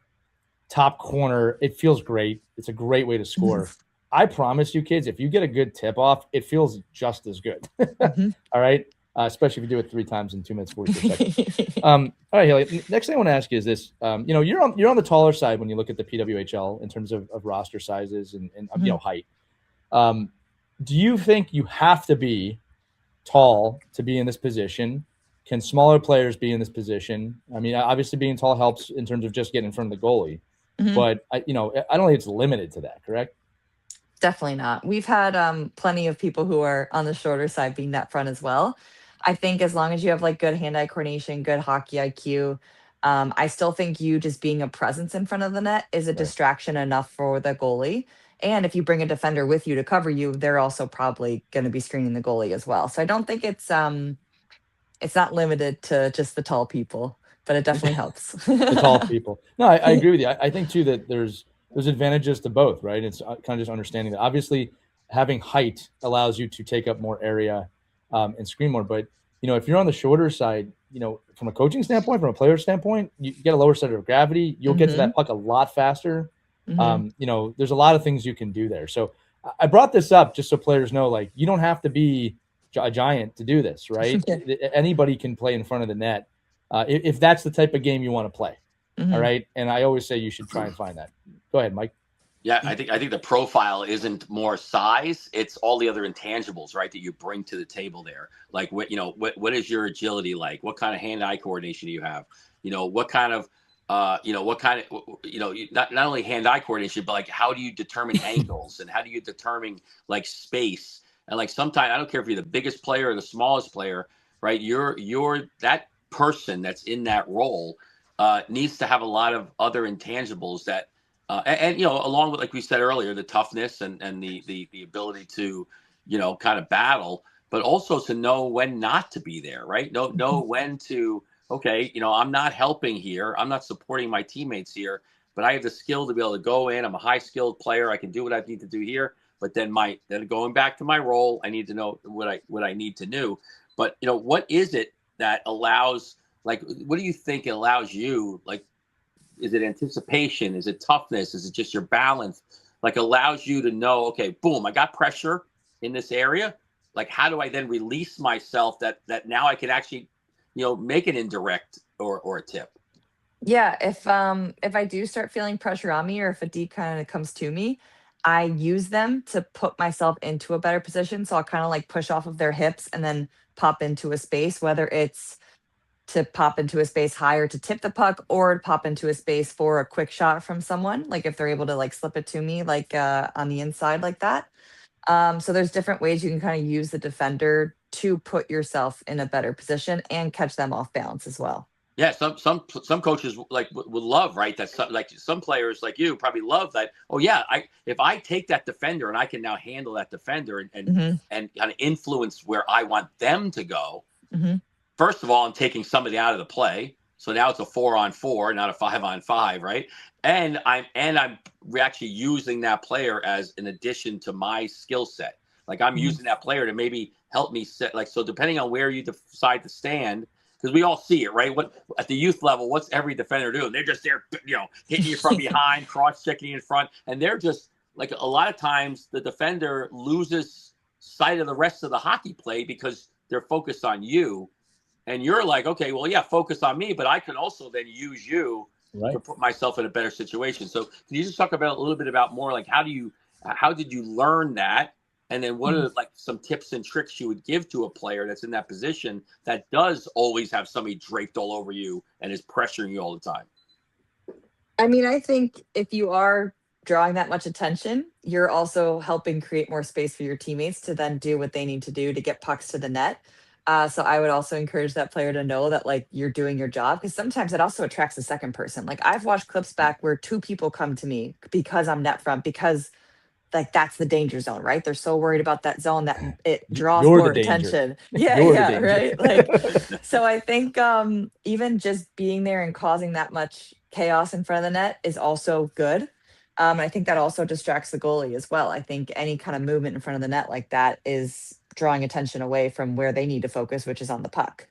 A: top corner, it feels great. It's a great way to score. I promise you, kids, if you get a good tip off, it feels just as good.
B: Hmm.
A: All right. Especially if you do it 3 times in 2 minutes 44 seconds. All right, Haley. Next thing I want to ask you is this: you're on the taller side when you look at the PWHL in terms of roster sizes and height. Do you think you have to be tall to be in this position? Can smaller players be in this position? I mean, obviously being tall helps in terms of just getting in front of the goalie,
B: Hmm.
A: but I don't think it's limited to that. Correct?
B: Definitely not. We've had plenty of people who are on the shorter side being net front as well. I think as long as you have like good hand-eye coordination, good hockey IQ, I still think you just being a presence in front of the net is a
A: Right.
B: distraction enough for the goalie. And if you bring a defender with you to cover you, they're also probably going to be screening the goalie as well. So I don't think it's not limited to just the tall people, but it definitely helps.
A: The tall people. No, I agree with you. I think too that there's advantages to both, right? It's kind of just understanding that obviously having height allows you to take up more area and screen more. But if you're on the shorter side, from a coaching standpoint, from a player standpoint, you get a lower center of gravity. You'll get to
B: Hmm.
A: that puck a lot faster.
B: Hmm.
A: There's a lot of things you can do there. So I brought this up just so players know, like, you don't have to be a giant to do this, right?
B: Yeah.
A: Anybody can play in front of the net. If that's the type of game you want to play. All
B: Hmm.
A: right. And I always say you should try and find that. Go ahead, Mike.
C: Yeah, I think the profile isn't more size; it's all the other intangibles, right, that you bring to the table there. Like, what is your agility like? What kind of hand-eye coordination do you have? What kind of not only hand-eye coordination, but like, how do you determine angles, and how do you determine like space? And like, sometimes, I don't care if you're the biggest player or the smallest player, right? You're that person that's in that role needs to have a lot of other intangibles that. Along with, like we said earlier, the toughness and the ability to, kind of battle, but also to know when not to be there, right? Know when to, okay, I'm not helping here. I'm not supporting my teammates here, but I have the skill to be able to go in. I'm a high skilled player. I can do what I need to do here. But then going back to my role, I need to know what I need to do. But what is it that allows, like, what do you think allows you, like, is it anticipation? Is it toughness? Is it just your balance? Like, allows you to know, okay, boom, I got pressure in this area. Like, how do I then release myself that now I can actually, make an indirect or a tip?
B: Yeah, if I do start feeling pressure on me, or if a D kind of comes to me, I use them to put myself into a better position. So I'll kind of like push off of their hips and then pop into a space, whether it's to pop into a space higher to tip the puck, or to pop into a space for a quick shot from someone, like if they're able to like slip it to me, like on the inside like that. So there's different ways you can kind of use the defender to put yourself in a better position and catch them off balance as well.
C: Yeah, some coaches like would love, right? That some players like you probably love that. Oh yeah, if I take that defender and I can now handle that defender and kind of influence where I want them to go.
B: Mm-hmm.
C: First of all, I'm taking somebody out of the play, so now it's a 4-on-4, not a 5-on-5, right? And I'm actually using that player as an addition to my skill set. Like I'm using that player to maybe help me set. Like so, depending on where you decide to stand. Because we all see it, right? What at the youth level, what's every defender doing? They're just there, hitting you from behind, cross-checking in front, and they're just like a lot of times the defender loses sight of the rest of the hockey play because they're focused on you, and you're like, okay, well, yeah, focus on me, but I can also then use you to put myself in a better situation. So, can you just talk about a little bit about more like how did you learn that? And then what are like some tips and tricks you would give to a player that's in that position that does always have somebody draped all over you and is pressuring you all the time?
B: I mean, I think if you are drawing that much attention, you're also helping create more space for your teammates to then do what they need to do to get pucks to the net. So I would also encourage that player to know that like you're doing your job, because sometimes it also attracts a second person. Like I've watched clips back where two people come to me because I'm net front, because like that's the danger zone, right? They're so worried about that zone that it draws
A: You're
B: more
A: the danger.
B: attention. Yeah,
A: You're the
B: yeah,
A: danger.
B: right. Like, so I think even just being there and causing that much chaos in front of the net is also good. I think that also distracts the goalie as well. I think any kind of movement in front of the net like that is drawing attention away from where they need to focus, which is on the puck.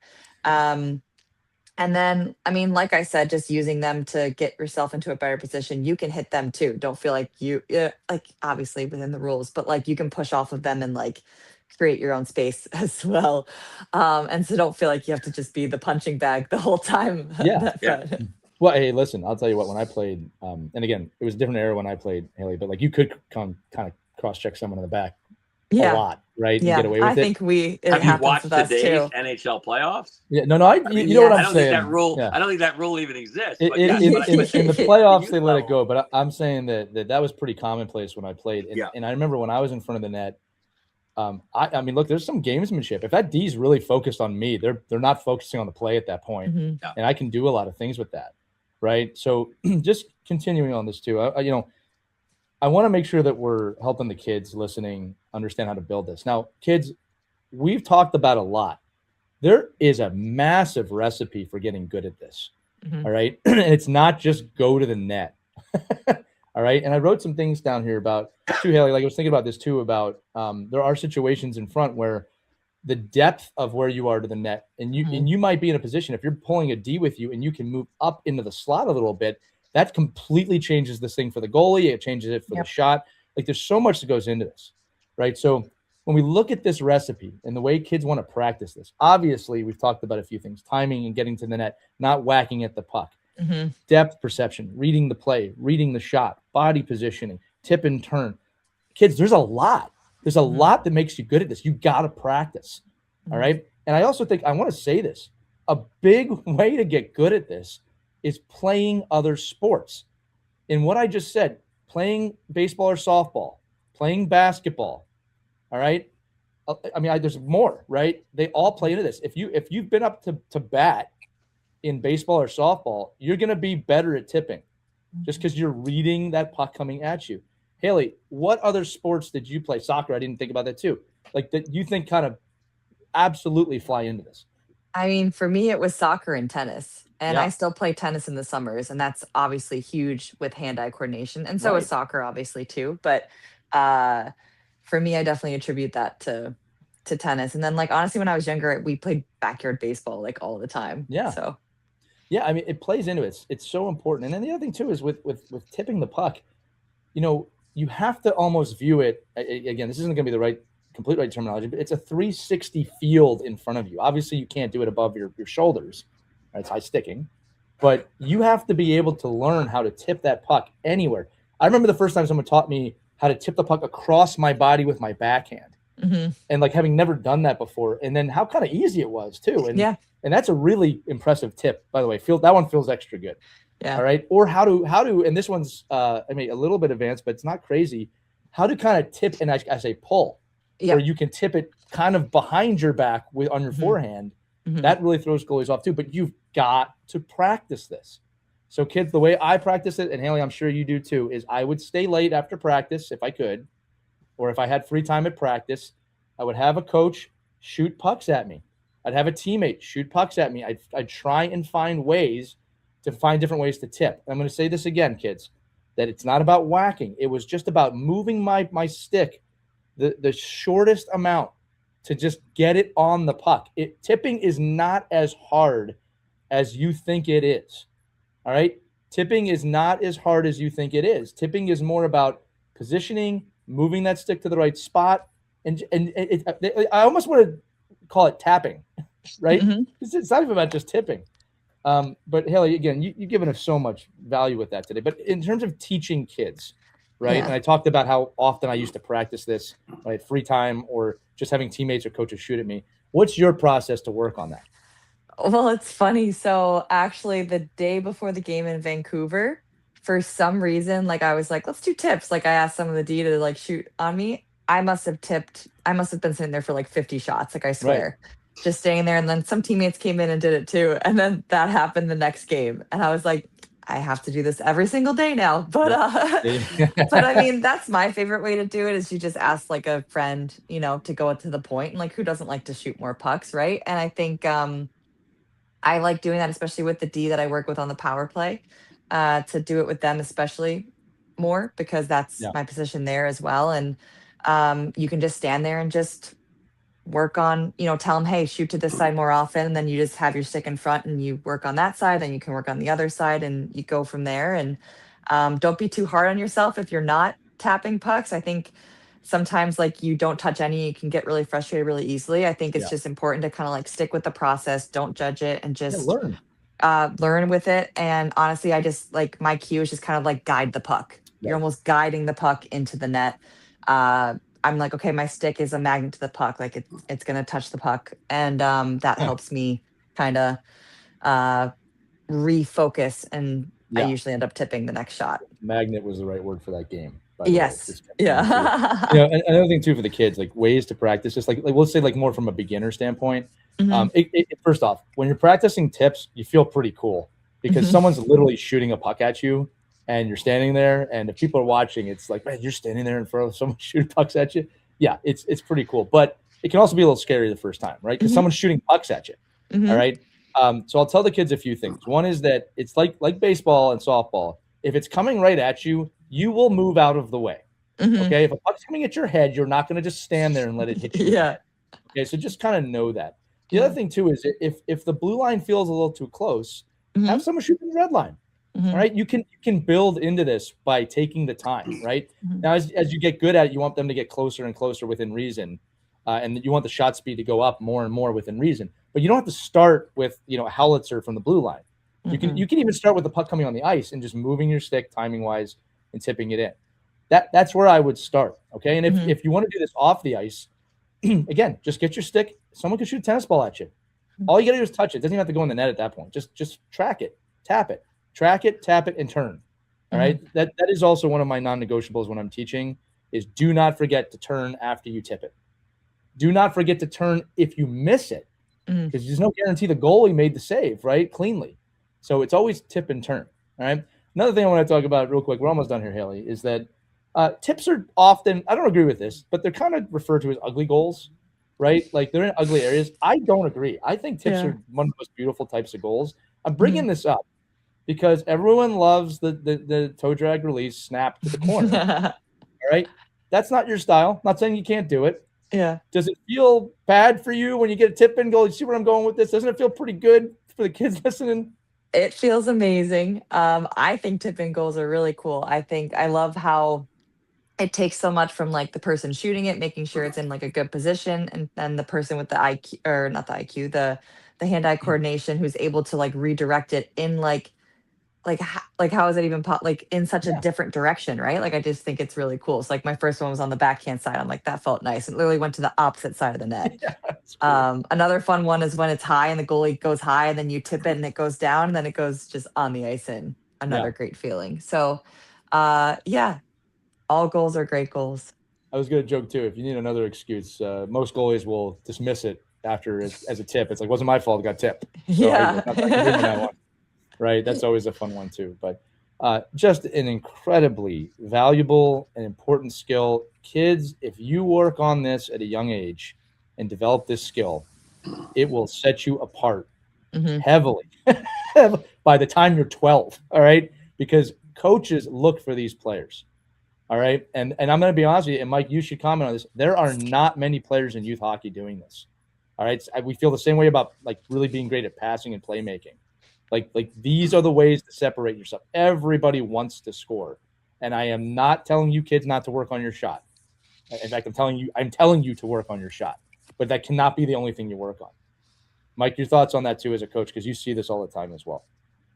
B: And then, I mean, like I said, just using them to get yourself into a better position. You can hit them too. Don't feel like like obviously within the rules, but like you can push off of them and like create your own space as well. And so don't feel like you have to just be the punching bag the whole time.
C: Yeah.
A: Well, hey, listen, I'll tell you what, when I played, and again, it was a different era when I played, Haley, but like you could come kind of cross-check someone in the back a lot, right? And get away with
B: I
A: it.
B: think it
C: Have you
B: happens
C: watched
B: with us
C: today's
B: too.
C: NHL playoffs?
A: Yeah, no, you know what
C: I
A: I'm
C: don't
A: saying.
C: think that rule.
A: Yeah.
C: I don't think that rule even exists.
A: In
C: But yes,
A: the playoffs, they let it
C: level.
A: go. But I'm saying that was pretty commonplace when I played. And I remember when I was in front of the net, I mean, look, there's some gamesmanship. If that D's really focused on me, they're not focusing on the play at that point. And I can do a lot of things with that, right? So just continuing on this too, I want to make sure that we're helping the kids listening understand how to build this. Now, kids, we've talked about a lot. There is a massive recipe for getting good at this. All right. And it's not just go to the net. All right. And I wrote some things down here about too, Haley. Like I was thinking about this too, about there are situations in front where the depth of where you are to the net, and you might be in a position, if you're pulling a D with you and you can move up into the slot a little bit, that completely changes this thing for the goalie. It changes it for the shot. Like there's so much that goes into this. Right. So when we look at this recipe and the way kids want to practice this, obviously we've talked about a few things: timing and getting to the net, not whacking at the puck, depth perception, reading the play, reading the shot, body positioning, tip and turn. Kids, there's a lot. There's a lot that makes you good at this. You got to practice. All right. And I also think I want to say this: a big way to get good at this is playing other sports. In what I just said, playing baseball or softball, playing basketball. All right. I mean, there's more, right? They all play into this. If you've been up to bat in baseball or softball, you're going to be better at tipping just because you're reading that puck coming at you. Haley, what other sports did you play? Soccer, I didn't think about that too. Like that you think kind of absolutely fly into this?
B: I mean, for me, it was soccer and tennis. And I still play tennis in the summers. And that's obviously huge with hand-eye coordination. And so is soccer, obviously, too. But for me, I definitely attribute that to tennis. And then, like, honestly, when I was younger, we played backyard baseball, like, all the time.
A: Yeah.
B: So,
A: yeah, I mean, it plays into it. It's so important. And then the other thing, too, is with tipping the puck, you have to almost view it, again, this isn't going to be the complete right terminology, but it's a 360 field in front of you. Obviously, you can't do it above your shoulders. Right? It's high sticking. But you have to be able to learn how to tip that puck anywhere. I remember the first time someone taught me how to tip the puck across my body with my backhand. And like having never done that before. And then how kind of easy it was too. And that's a really impressive tip, by the way. That one feels extra good.
B: Yeah.
A: All right. Or how to, and this one's, a little bit advanced, but it's not crazy. How to kind of tip, and I say pull, where you can tip it kind of behind your back on your forehand That really throws goalies off too. But you've got to practice this. So kids, the way I practice it, and Hayley, I'm sure you do too, is I would stay late after practice if I could, or if I had free time at practice, I would have a coach shoot pucks at me. I'd have a teammate shoot pucks at me. I'd try and find different ways to tip. I'm going to say this again, kids, that it's not about whacking. It was just about moving my stick the shortest amount to just get it on the puck. Tipping is not as hard as you think it is. All right? Tipping is not as hard as you think it is. Tipping is more about positioning, moving that stick to the right spot. And I almost want to call it tapping, right? It's not even about just tipping. But Hayley, again, you've given us so much value with that today. But in terms of teaching kids, right?
B: Yeah.
A: And I talked about how often I used to practice this, right? Free time or just having teammates or coaches shoot at me. What's your process to work on that?
B: Well, it's funny. So actually, the day before the game in Vancouver, for some reason, like I was like, let's do tips. Like I asked some of the D to like shoot on me. I must have been sitting there for like 50 shots. Like I swear, just staying there. And then some teammates came in and did it too. And then that happened the next game. And I was like, I have to do this every single day now. But but I mean, that's my favorite way to do it is you just ask like a friend, to go to the point, and like who doesn't like to shoot more pucks, right? And I think I like doing that, especially with the D that I work with on the power play, to do it with them, especially more because that's my position there as well. And you can just stand there and just work on, tell them, hey, shoot to this side more often. And then you just have your stick in front and you work on that side. Then you can work on the other side and you go from there. And don't be too hard on yourself if you're not tapping pucks. I think sometimes like you don't touch any, you can get really frustrated really easily. I think it's just important to kind of like stick with the process, don't judge it, and just learn with it. And honestly, I just like my cue is just kind of like guide the puck. You're almost guiding the puck into the net. I'm like, okay, my stick is a magnet to the puck. Like it's going to touch the puck. And that helps me kind of refocus. And I usually end up tipping the next shot.
A: Magnet was the right word for that game.
B: Yes. Yeah.
A: And another thing too for the kids, like ways to practice, just like we'll say like more from a beginner standpoint. First off, when you're practicing tips, you feel pretty cool because someone's literally shooting a puck at you and you're standing there. And if people are watching, it's like, man, you're standing there in front of someone shooting pucks at you. Yeah, it's pretty cool. But it can also be a little scary the first time, right? Because someone's shooting pucks at you. All right. So I'll tell the kids a few things. One is that it's like baseball and softball. If it's coming right at you, you will move out of the way. Okay. If a puck's coming at your head, you're not going to just stand there and let it hit you. Okay. So just kind of know that. The other thing too is if the blue line feels a little too close, have someone shoot the red line. All right. You can build into this by taking the time, right? Now, as you get good at it, you want them to get closer and closer within reason. And you want the shot speed to go up more and more within reason. But you don't have to start with, a howitzer from the blue line. You can even start with the puck coming on the ice and just moving your stick timing wise and tipping it in. That's where I would start. Okay. And if you want to do this off the ice, again, just get your stick. Someone can shoot a tennis ball at you. All you got to do is touch it. It doesn't even have to go in the net at that point. Just track it, tap it, track it, tap it, and turn. All right. That is also one of my non-negotiables when I'm teaching is do not forget to turn after you tip it. Do not forget to turn if you miss it because there's no guarantee the goalie made the save, right? Cleanly. So it's always tip and turn. All right. Another thing I want to talk about real quick, we're almost done here, Hayley, is that tips are often, I don't agree with this, but they're kind of referred to as ugly goals, right? Like they're in ugly areas. I don't agree. I think tips are one of the most beautiful types of goals. I'm bringing this up because everyone loves the toe drag release snap to the corner. All right. That's not your style. Not saying you can't do it.
B: Yeah.
A: Does it feel bad for you when you get a tip in goal? You see where I'm going with this? Doesn't it feel pretty good for the kids listening?
B: It feels amazing. I think tipping goals are really cool. I love how it takes so much from like the person shooting it, making sure it's in like a good position, and then the person with the IQ, or not the IQ, the hand-eye coordination who's able to like redirect it in like how is it even like in such a different direction, right? Like I just think it's really cool. So like my first one was on the backhand side. I'm like, that felt nice. It literally went to the opposite side of the net. Cool. Another fun one is when it's high and the goalie goes high and then you tip it and it goes down and then it goes just on the ice in. Another great feeling. So all goals are great goals.
A: I was going to joke too. If you need another excuse, most goalies will dismiss it after as a tip. It's like, wasn't my fault, I got tipped. So
B: Yeah.
A: I can live on that one. Right. That's always a fun one too. But just an incredibly valuable and important skill. Kids, if you work on this at a young age and develop this skill, it will set you apart heavily by the time you're 12. All right. Because coaches look for these players. All right. And I'm going to be honest with you, and Mike, you should comment on this. There are not many players in youth hockey doing this. All right. We feel the same way about like really being great at passing and playmaking. Like these are the ways to separate yourself. Everybody wants to score. And I am not telling you kids not to work on your shot. In fact, I'm telling you to work on your shot. But that cannot be the only thing you work on. Mike, your thoughts on that too as a coach, because you see this all the time as well.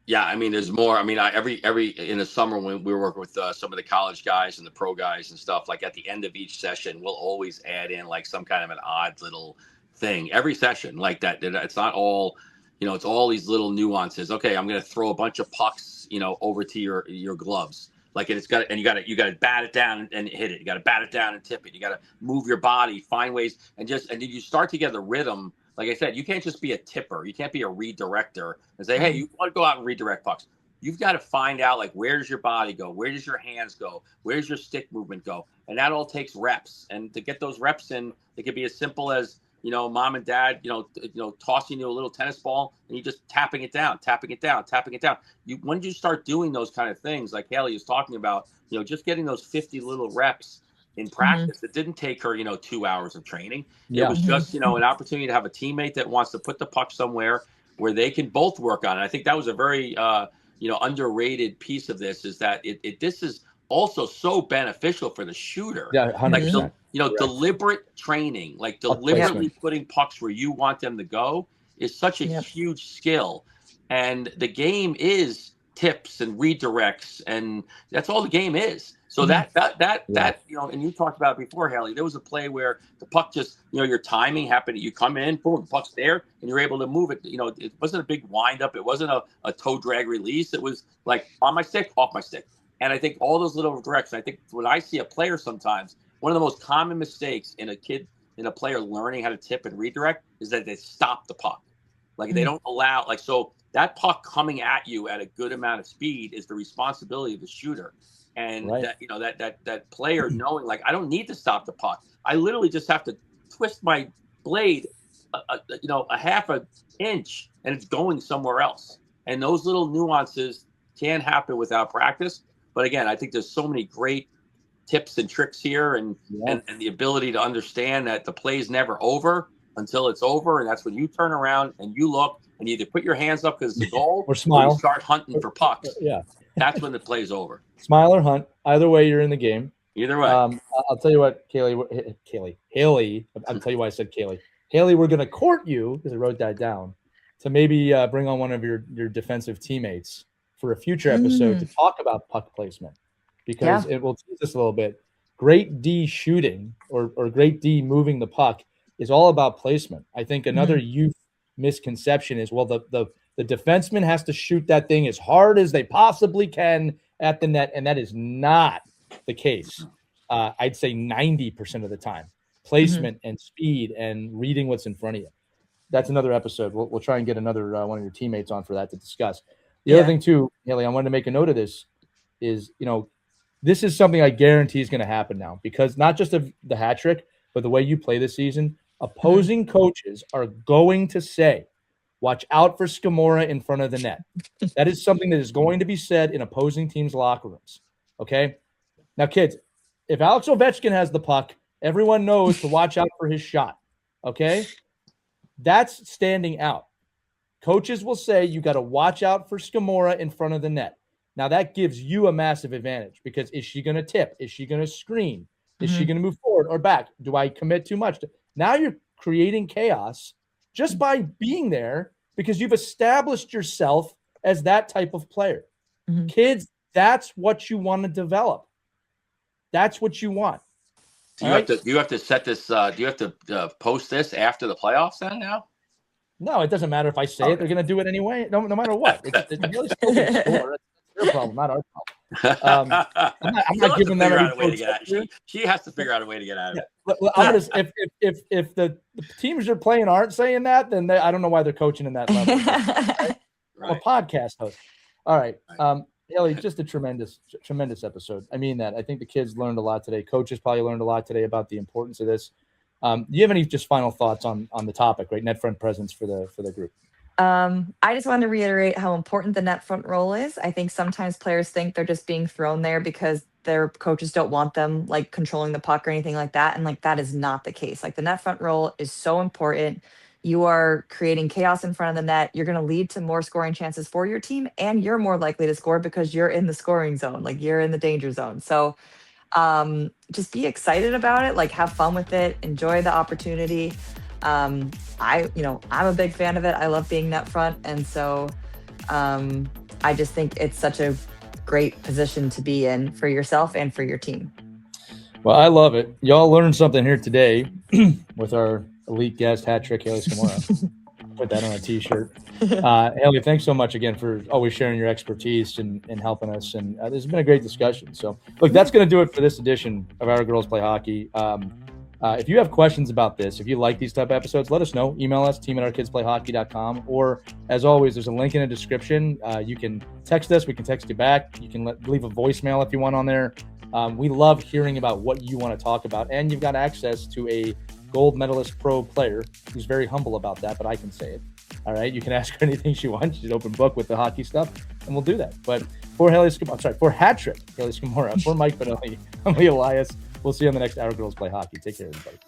C: Yeah, I mean, there's more. I mean, every in the summer when we were working with some of the college guys and the pro guys and stuff, like at the end of each session, we'll always add in like some kind of an odd little thing every session like that. It's not all, it's all these little nuances. Okay, I'm going to throw a bunch of pucks, over to your gloves. Like you got to bat it down and hit it. You got to bat it down and tip it. You got to move your body, find ways, and then you start to get the rhythm. Like I said, you can't just be a tipper. You can't be a redirector and say, hey, you want to go out and redirect pucks. You've got to find out, like, where does your body go? Where does your hands go? Where does your stick movement go? And that all takes reps. And to get those reps in, it could be as simple as, mom and dad, tossing you a little tennis ball and you just tapping it down. When you start doing those kind of things, like Hayley is talking about, just getting those 50 little reps in practice, it didn't take her, 2 hours of training. Yeah. It was just, an opportunity to have a teammate that wants to put the puck somewhere where they can both work on it. I think that was a very, underrated piece of this, is that this is also so beneficial for the shooter.
A: Yeah, 100%.
C: Like, deliberate training, like deliberately putting pucks where you want them to go is such a huge skill. And the game is tips and redirects, and that's all the game is. So that and you talked about it before, Hayley, there was a play where the puck just, your timing happened. You come in, boom, the puck's there, and you're able to move it. It wasn't a big wind up. It wasn't a toe drag release. It was like on my stick, off my stick. And I think all those little directions, I think when I see a player sometimes, one of the most common mistakes in a player learning how to tip and redirect is that they stop the puck. Like they don't allow, so that puck coming at you at a good amount of speed is the responsibility of the shooter. And that player knowing, like, I don't need to stop the puck. I literally just have to twist my blade, a half an inch, and it's going somewhere else. And those little nuances can happen without practice. But again, I think there's so many great tips and tricks here, and the ability to understand that the play's never over until it's over. And that's when you turn around and you look and you either put your hands up because it's a goal
A: or smile,
C: or you start hunting for pucks.
A: Yeah.
C: That's when the play's over.
A: Smile or hunt. Either way, you're in the game.
C: Either way.
A: I'll tell you what, Hayley. I'll tell you why I said Hayley. Hayley, we're going to court you, because I wrote that down, to maybe bring on one of your defensive teammates for a future episode to talk about puck placement, because it will teach us a little bit. Great D shooting or great D moving the puck is all about placement. I think another youth misconception is, well, the defenseman has to shoot that thing as hard as they possibly can at the net, and that is not the case. I'd say 90% of the time. Placement and speed and reading what's in front of you. That's another episode. We'll try and get another one of your teammates on for that to discuss. The other thing too, Hayley, I wanted to make a note of this is, this is something I guarantee is going to happen now, because not just of the hat trick, but the way you play this season, opposing coaches are going to say, watch out for Scamurra in front of the net. That is something that is going to be said in opposing teams' locker rooms. Okay? Now, kids, if Alex Ovechkin has the puck, everyone knows to watch out for his shot. Okay? That's standing out. Coaches will say you got to watch out for Scamurra in front of the net. Now, that gives you a massive advantage, because is she going to tip? Is she going to screen? Is she going to move forward or back? Do I commit too much? Now you're creating chaos just by being there, because you've established yourself as that type of player. Kids, that's what you want to develop. That's what you want.
C: Do you have to set this? Do you have to post this after the playoffs then now?
A: No, it doesn't matter if I say it. They're going to do it anyway, no matter what. It's really still going to score. That's their problem, not our problem. I'm not giving them any coach
C: She has to figure out a way to get out of it.
A: I'm gonna, if the teams you're playing aren't saying that, then I don't know why they're coaching in that level. Right? I'm a podcast host. All right. Hayley, just a tremendous episode. I mean that. I think the kids learned a lot today. Coaches probably learned a lot today about the importance of this. Do you have any just final thoughts on the topic, right? Net front presence for the group.
B: I just wanted to reiterate how important the net front role is. I think sometimes players think they're just being thrown there because their coaches don't want them like controlling the puck or anything like that. And like that is not the case. Like the net front role is so important. You are creating chaos in front of the net. You're going to lead to more scoring chances for your team, and you're more likely to score because you're in the scoring zone, like you're in the danger zone. So just be excited about it, like have fun with it, enjoy the opportunity. I'm a big fan of it. I love being net front. And so I just think it's such a great position to be in for yourself and for your team.
A: Well, I love it. Y'all learned something here today with our elite guest, hat trick, Hayley Scamurra. Put that on a t-shirt. Hayley, thanks so much again for always sharing your expertise and helping us. And this has been a great discussion. So look, that's going to do it for this edition of Our Girls Play Hockey. If you have questions about this, if you like these type of episodes, let us know. Email us, team@ourkidsplayhockey.com. Or as always, there's a link in the description. You can text us. We can text you back. You can leave a voicemail if you want on there. We love hearing about what you want to talk about. And you've got access to a gold medalist pro player who's very humble about that, but I can say it. All right. You can ask her anything she wants. She's an open book with the hockey stuff, and we'll do that. But for hat trick, Hayley Scamurra, for Mike Benelli, I'm Lee Elias. We'll see you on the next Our Girls Play Hockey. Take care, everybody.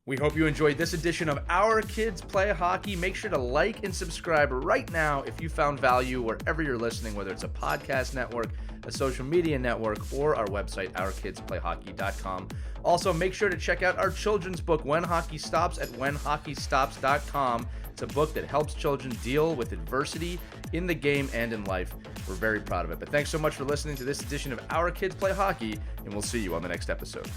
A: We hope you enjoyed this edition of Our Kids Play Hockey. Make sure to like and subscribe right now if you found value wherever you're listening, whether it's a podcast network, a social media network, or our website, ourkidsplayhockey.com. Also, make sure to check out our children's book, When Hockey Stops, at whenhockeystops.com. It's a book that helps children deal with adversity in the game and in life. We're very proud of it. But thanks so much for listening to this edition of Our Kids Play Hockey, and we'll see you on the next episode.